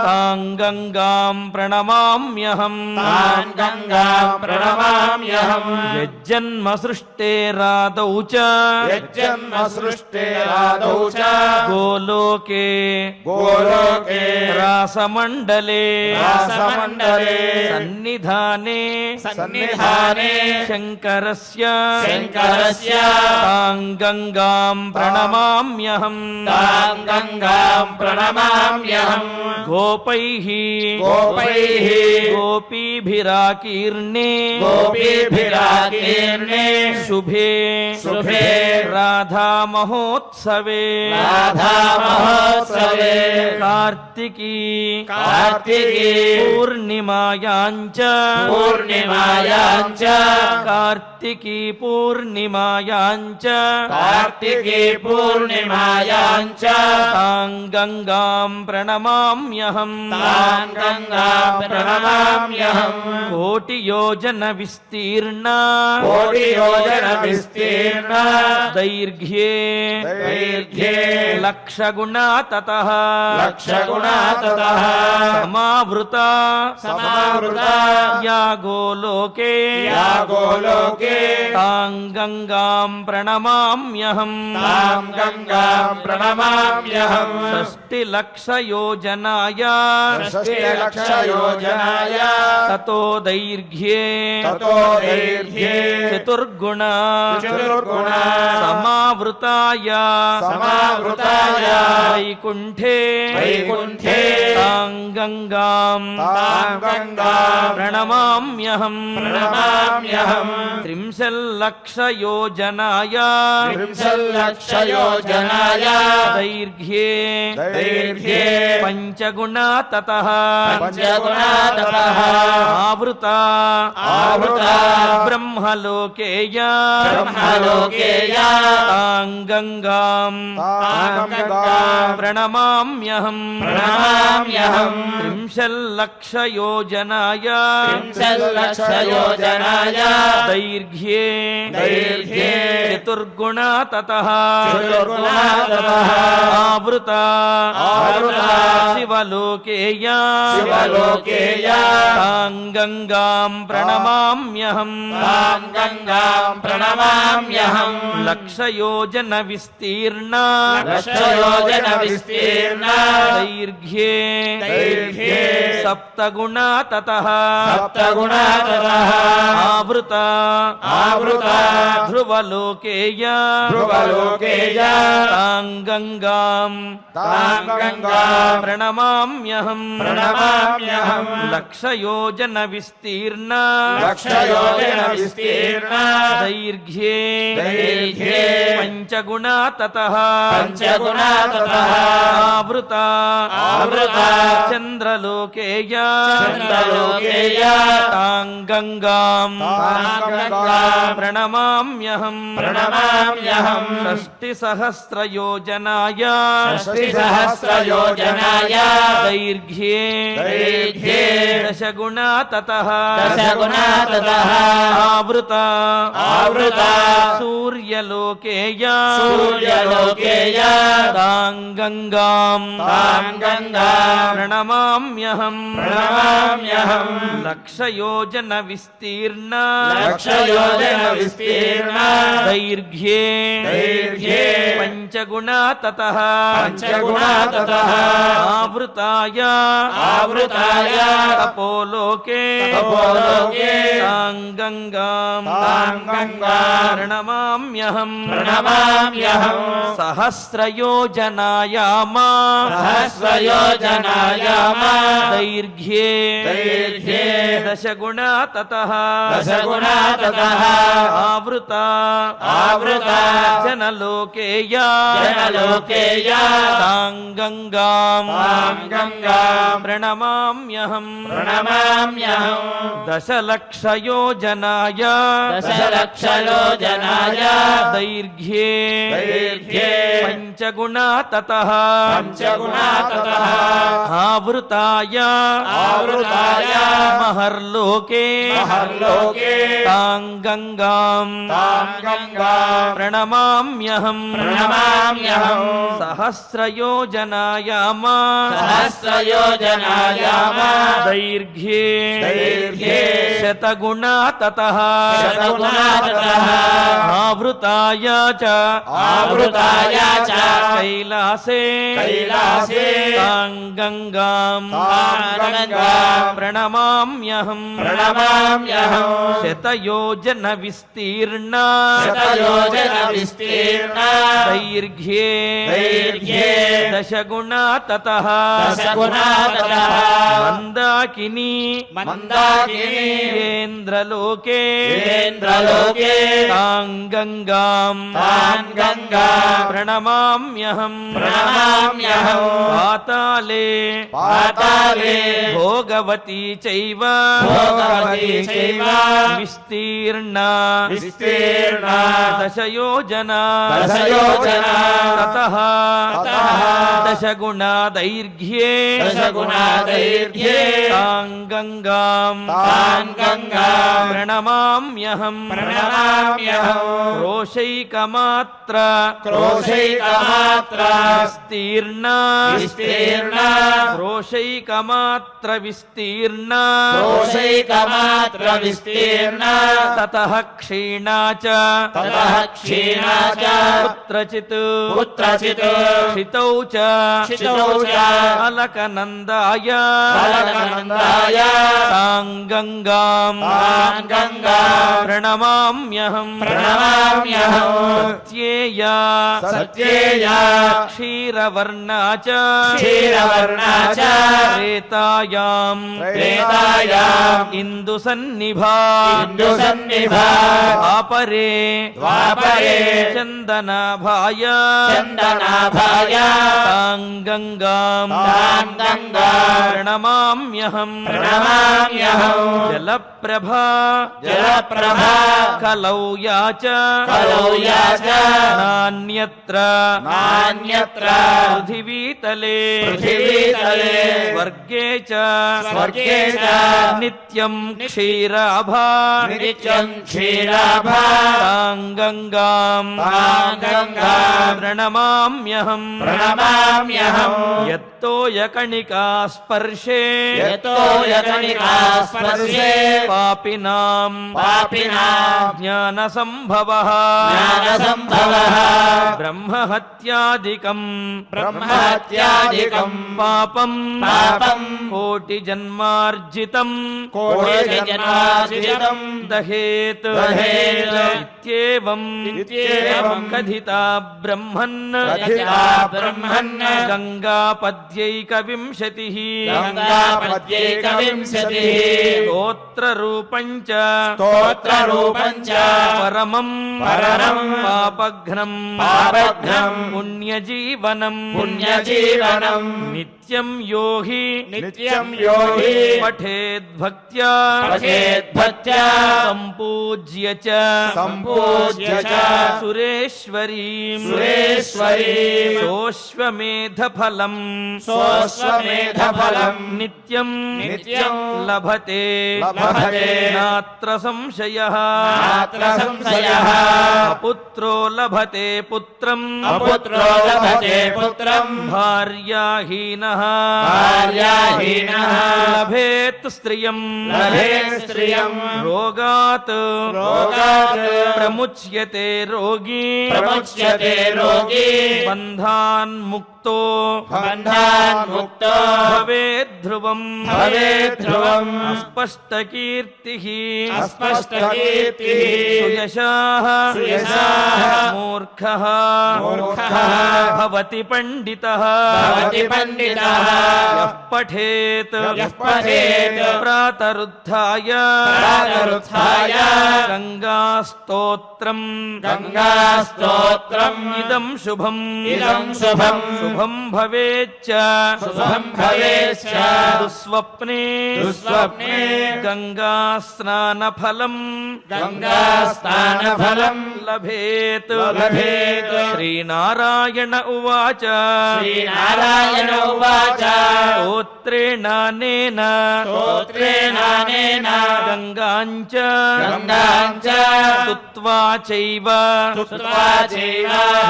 తాం గంగాం ప్రణమామ్యహం యజ్జన్మ సృష్టేరాదౌ చ గోలోకే రాసమండలే సన్నిధానే శంకరస్య తాం గంగాం ప్రణమామ్యహం प्रणमाम्यहम् गोपैः गोपैः गोपीभिराकीर्णे गोपीभिराकीर्णे शुभे शुभे राधा महोत्सवे राधा महोत्सवे कार्तिकी कार्तिकी पूर्णिमायाञ्च पूर्णिमायाञ्च कार्तिकी पूर्णिमायाञ्च कार्तिकी पूर्णिमायाञ्च तां गङ्गां प्रणमाम्यहम् तां गङ्गां प्रणमाम्यहम् कोटियोजनविस्तीर्णा कोटियोजनविस्तीर्णा दैर्घ्ये दैर्घ्ये लक्षगुणा ततः लक्षगुणा ततः समावृता समावृता या गोलोके या गोलोके तां गङ्गां प्रणमाम्यहम् तां गङ्गां प्रणमाम्यहम् षष्टिलक्षयोजनाय षष्टिलक्षयोजनाय ततो दैर्घ्ये ततो दैर्घ्ये चतुर्गुणा चतुर्गुणा समावृताय समावृताय वैकुण्ठे वैकुण्ठे तां गङ्गां तां गङ्गां प्रणमाम्यहम् प्रणमाम्यहम् त्रिंशल्लक्षयोजनाय त्रिंशल्लक्षयोजनाय दैर्घ्ये दैर्घ्ये पञ्चगुणा ततः पञ्चगुणा ततः आवृता आवृता ब्रह्मलोकेय ब्रह्मलोकेय तां गङ्गां तां गङ्गां प्रणमाम्यहम् प्रणमाम्यहम् त्रिंशल्लक्षयोजनाय त्रिंशल्लक्षयोजनाय दैर्घ्ये दैर्घ्ये चतुर्गुणा ततः चतुर्गुणा ततः आवृता आवृता शिवलोकेय शिवलोकेय तां गङ्गां प्रणमाम्यहम् तां गङ्गां प्रणमाम्यहम् लक्षयोजनविस्तीर्णा लक्षयोजनविस्तीर्णा दैर्घ्ये दैर्घ्ये सप्तगुणा ततः सप्तगुणा ततः आवृता आवृता ध्रुवलोकेय ध्रुवलोकेय तां गङ्गां तां गङ्गां प्रणमाम्यहम् प्रणमाम्यहम् लक्षयोजनविस्तीर्णा लक्षयोजनविस्तीर्णा दैर्घ्ये दैर्घ्ये पञ्चगुणा ततः पञ्चगुणा ततः आवृता आवृता चन्द्रलोकेय चन्द्रलोकेय तां गङ्गां तां गङ्गां प्रणमाम्यहम् प्रणमाम्यहम् षष्टिसहस्रयोजनाय षष्टिसहस्रयोजनाय दैर्घ्ये दैर्घ्ये दशगुणा ततः दशगुणा ततः आवृता आवृता सूर्यलोकेय सूर्यलोकेय तां गङ्गां तां गङ्गां प्रणमाम्यहम् प्रणमाम्यहम् लक्षयोजनविस्तीर्णा लक्षयोजनविस्तीर्णा दैर्घ्ये दैर्घ्ये पञ्चगुणा ततः पञ्चगुणा ततः आवृताय आवृताय तपोलोके तपोलोके तां गङ्गां तां गङ्गां प्रणमाम्यहम् प्रणमाम्यहम् सहस्रयोजनायाम सहस्रयोजनायाम दैर्घ्ये दैर्घ्ये दशगुणा ततः दशगुणा ततः आवृता आवृता जनलोकेय जनलोकेय तां गङ्गां तां गङ्गां प्रणमाम्यहम् प्रणमाम्यहम् दशलक्षयोजनाय दशलक्षयोजनाय दैर्घ्ये दैर्घ्ये पञ्चगुणा ततः पञ्चगुणा ततः आवृताय आवृताय महर्लोके महर्लोके तां गङ्गां तां गङ्गां प्रणमाम्यहम् प्रणमाम्यहम् सहस्रयोजनायाम सहस्रयोजनायाम दैर्घ्ये दैर्घ्ये शतगुणा ततः शतगुणा ततः आवृताय च आवृताय च कैलासे कैलासे तां तां गङ्गां तां गङ्गां प्रणमाम्यहम् प्रणमाम्यहम् शतयोजनविस्तीर्णा शतयोजनविस्तीर्णा दैर्घ्ये दशगुणा ततः दशगुणा ततः मन्दाकिनी मन्दाकिनी इन्द्रलोके तां गङ्गां प्रणमाम्यहम् पाताले भोगवती चैव विस्तीर्णा दशयोजना ततः दशगुणा दैर्घ्ये तां गङ्गां प्रणमाम्यहम् क्रोशैकमात्र विस्तीर्णा क्रोशैकमात्र विस्तीर्णा ततः क्षीणा च कुत्रचित् क्षितौ च अलकनन्दाय तां गङ्गां प्रणमाम्यहम् सत्येया क्षीरवर्णा च त्रेतायाम् इन्दुसन्निभा द्वापरे चन्दनाभाय तां गङ्गां प्रणमाम्यहम् जलप्रभा कलौ या च नान्यत्र पृथिवीतले स्वर्गे च नित्यं क्षीराभा तां गङ्गां प्रणमाम्यहम् यत्तोयकणिका स्पर्शे पापिनां ज्ञानसम्भवः ब्रह्महत्यादिकम् पापम् कोटिजन्मार्जितम् दहेत् इत्येवम् कथिता ब्रह्मन् गङ्गापद्यैकविंशतिः स्तोत्ररूपम् च परमम् पापघ्नम् पुण्यजीवनम् नित्यं यो हि पठेद्भक्त्या सम्पूज्य च सुरेश्वरीम् सोऽश्वमेधफलम् नित्यं लभते नात्र संशयः अपुत्रो लभते पुत्रम् भार्याहीनः लभेत् स्त्रियम् रोगात् प्रमुच्यते रोगी बन्धान्मुक्तो भवेत् ध्रुवम् अस्पष्टकीर्तिः सुयशाः मूर्खः भवति पण्डितः यः पठेत् प्रातरुत्थाय गङ्गास्तोत्रम् इदं शुभम् शुभं भवेच्च दुःस्वप्ने गङ्गास्नानफलम् लभेत् श्रीनारायण उवाच स्तोत्रेणानेन गङ्गाञ्च स्तुत्वा चैव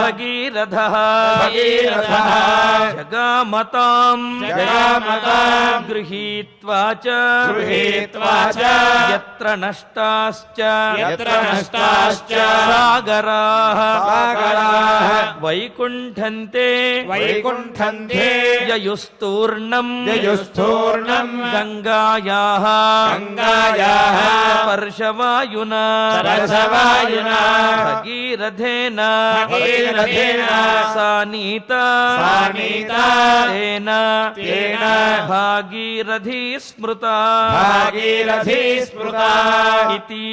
भगीरथीम् భగీరథः భగీరథः జగామతాం జగామతాం గృహీత్వా చ యత్ర నష్టాశ్చ సాగరాః వైకుంఠంతే యయుస్తూర్ణం గంగాయాః స్పర్శవాయునా భగీరథేన సానీతా తేన భాగీరథీ స్మృతా ఇతి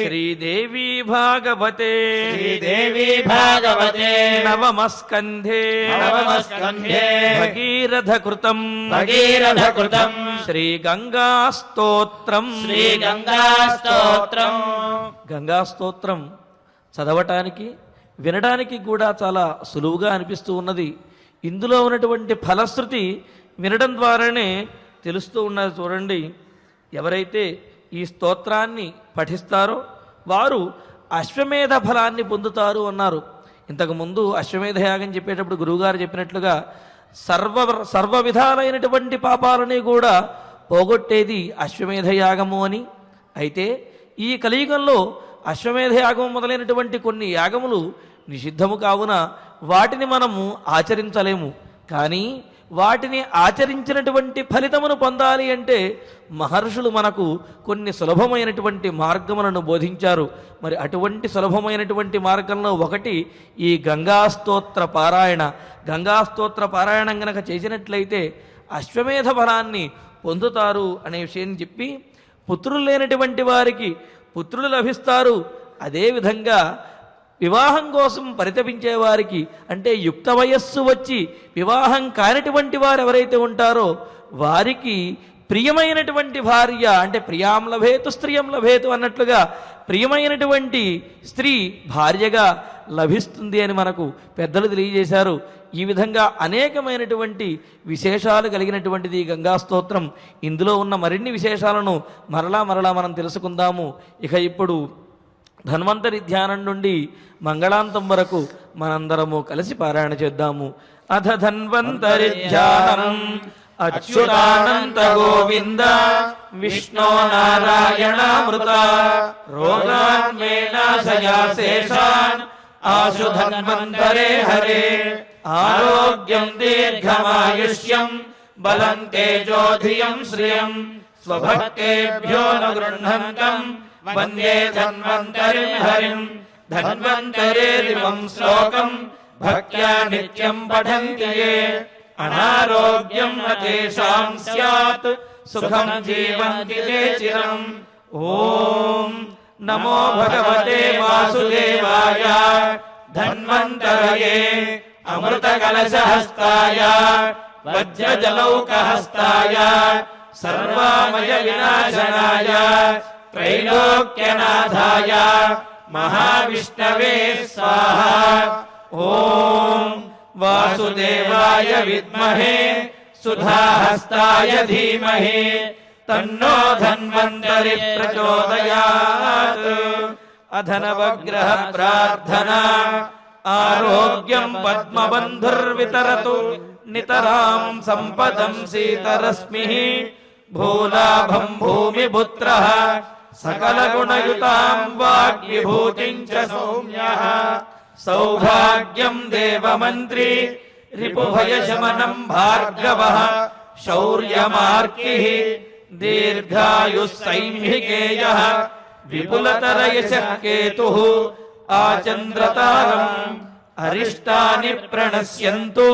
శ్రీదేవి భాగవతే నవమస్కంధే భగీరథ కృతం శ్రీగంగా స్తోత్రం గంగా స్తోత్రం చదవటానికి వినడానికి కూడా చాలా సులువుగా అనిపిస్తూ ఉన్నది. ఇందులో ఉన్నటువంటి ఫలశ్రుతి వినడం ద్వారానే తెలుస్తూ ఉన్నది. చూడండి, ఎవరైతే ఈ స్తోత్రాన్ని పఠిస్తారో వారు అశ్వమేధ ఫలాన్ని పొందుతారు అన్నారు. ఇంతకుముందు అశ్వమేధ యాగం చెప్పేటప్పుడు గురువుగారు చెప్పినట్లుగా సర్వ విధాలైనటువంటి పాపాలని కూడా పోగొట్టేది అశ్వమేధ యాగము అని. అయితే ఈ కలియుగంలో అశ్వమేధ యాగం మొదలైనటువంటి కొన్ని యాగములు నిషిద్ధము కావున వాటిని మనము ఆచరించలేము. కానీ వాటిని ఆచరించినటువంటి ఫలితమును పొందాలి అంటే మహర్షులు మనకు కొన్ని సులభమైనటువంటి మార్గములను బోధించారు. మరి అటువంటి సులభమైనటువంటి మార్గంలో ఒకటి ఈ గంగాస్తోత్ర పారాయణ. గంగాస్తోత్ర పారాయణం గనక చేసినట్లయితే అశ్వమేధ ఫలాన్ని పొందుతారు అనే విషయం చెప్పి, పుత్రులు లేనటువంటి వారికి పుత్రులు లభిస్తారు. అదేవిధంగా వివాహం కోసం పరితపించే వారికి, అంటే యుక్త వయస్సు వచ్చి వివాహం కానిటువంటి వారు ఎవరైతే ఉంటారో వారికి ప్రియమైనటువంటి భార్య, అంటే ప్రియాం లభేతు స్త్రియం లభేతు అన్నట్లుగా ప్రియమైనటువంటి స్త్రీ భార్యగా లభిస్తుంది అని మనకు పెద్దలు తెలియజేశారు. ఈ విధంగా అనేకమైనటువంటి విశేషాలు కలిగినటువంటిది గంగా స్తోత్రం. ఇందులో ఉన్న మరిన్ని విశేషాలను మరలా మనం తెలుసుకుందాము. ఇక ఇప్పుడు ధన్వంతరి ధ్యానం నుండి మంగళాంతం వరకు మనందరము కలిసి పారాయణ చేద్దాము. అథ ధన్వంతరి ధ్యానం అచ్యుతానంత గోవింద విష్ణో నారాయణామృత రోగాన్మేనాశయాశేషాన్ ఆశు ధన్వంతరే హరే ఆరోగ్యం దీర్ఘమాయుష్యం బలం తేజోధియం శ్రియం స్వభక్తేభ్యో న గృహంతం వందే ధన్వంతరిం హరిం ధన్వంతరేరిమం శ్లోకం భక్త్యా నిత్యం పఠంతి యే అనారోగ్యం న తేషాం స్యాత్ సుఖం జీవంతి తే చిరం. ఓం నమో భగవతే వాసుదేవాయ ధన్వంతరయే అమృతకలశహస్తాయ వజ్రజలౌకహస్తాయ సర్వామయ వినాశనాయ త్రైలోక్యనాథాయ మహావిష్ణవే స్వాహా. ఓం వాసుదేవాయ విద్మహే సుధాహస్తాయ ధీమహి తన్నో ధన్వంతరి ప్రచోదయాత్. అధనవగ్రహ ప్రార్థనా ఆరోగ్యం పద్మబంధుర్వితరతు నితరాం సంపదం సీతరశ్మిః భూలాభం భూమిపుత్రః సకలగుణయుతాం వాగ్విభూతిం చ సౌమ్యః సౌభాగ్యం దేవమంత్రి రిపుభయశమనం భార్గవః శౌర్యమార్కిః దీర్ఘాయుః సైంహికేయః విపులతరయశః కేతుః ఆచంద్రతారం అరిష్టాని ప్రణశ్యంతు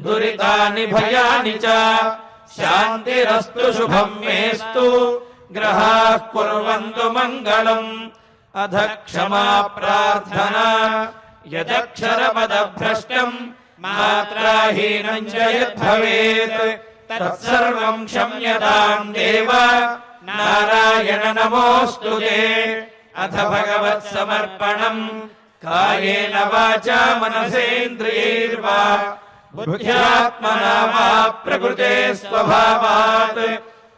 దురితాని భయాని చ శాంతిరస్తు శుభం మేస్తు గ్రహాః కుర్వంతు మంగళం. అధ క్షమా ప్రార్థనా యదక్షరపదభ్రష్టం మాత్రాహీనం చ యద్భవేత్ తత్సర్వం క్షమ్యతాం దేవ నారాయణ నమోస్తుతే. అథ భగవత్ సమర్పణం కాయేన వాచా మనసేంద్రియైర్వా బుద్ధ్యాత్మనా వా ప్రకృతే స్వభావాత్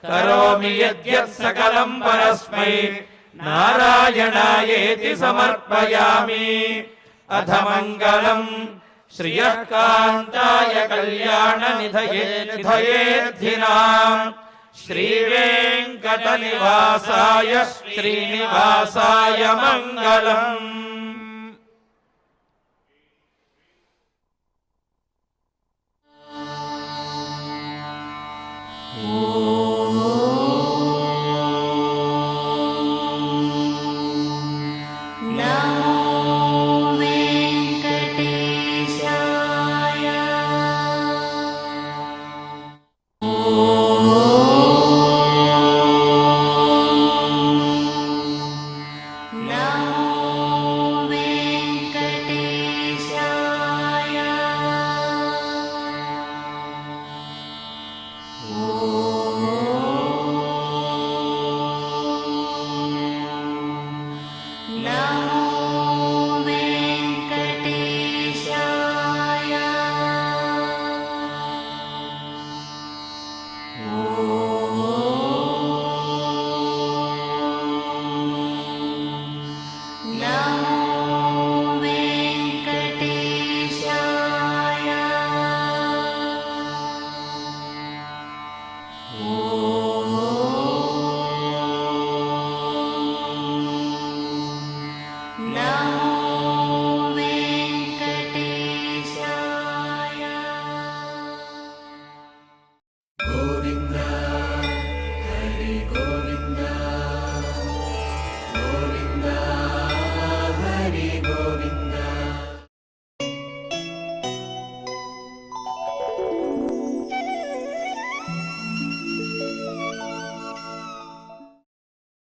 కరోమి యద్యత్ సకలం పరస్మై నారాయణాయేతి సమర్పయామి. अथ मङ्गलम् श्रियः कान्ताय कल्याणनिधये निधयेऽर्थिनाम् श्रीवेङ्कटनिवासाय श्रीनिवासाय मङ्गलम्। Oh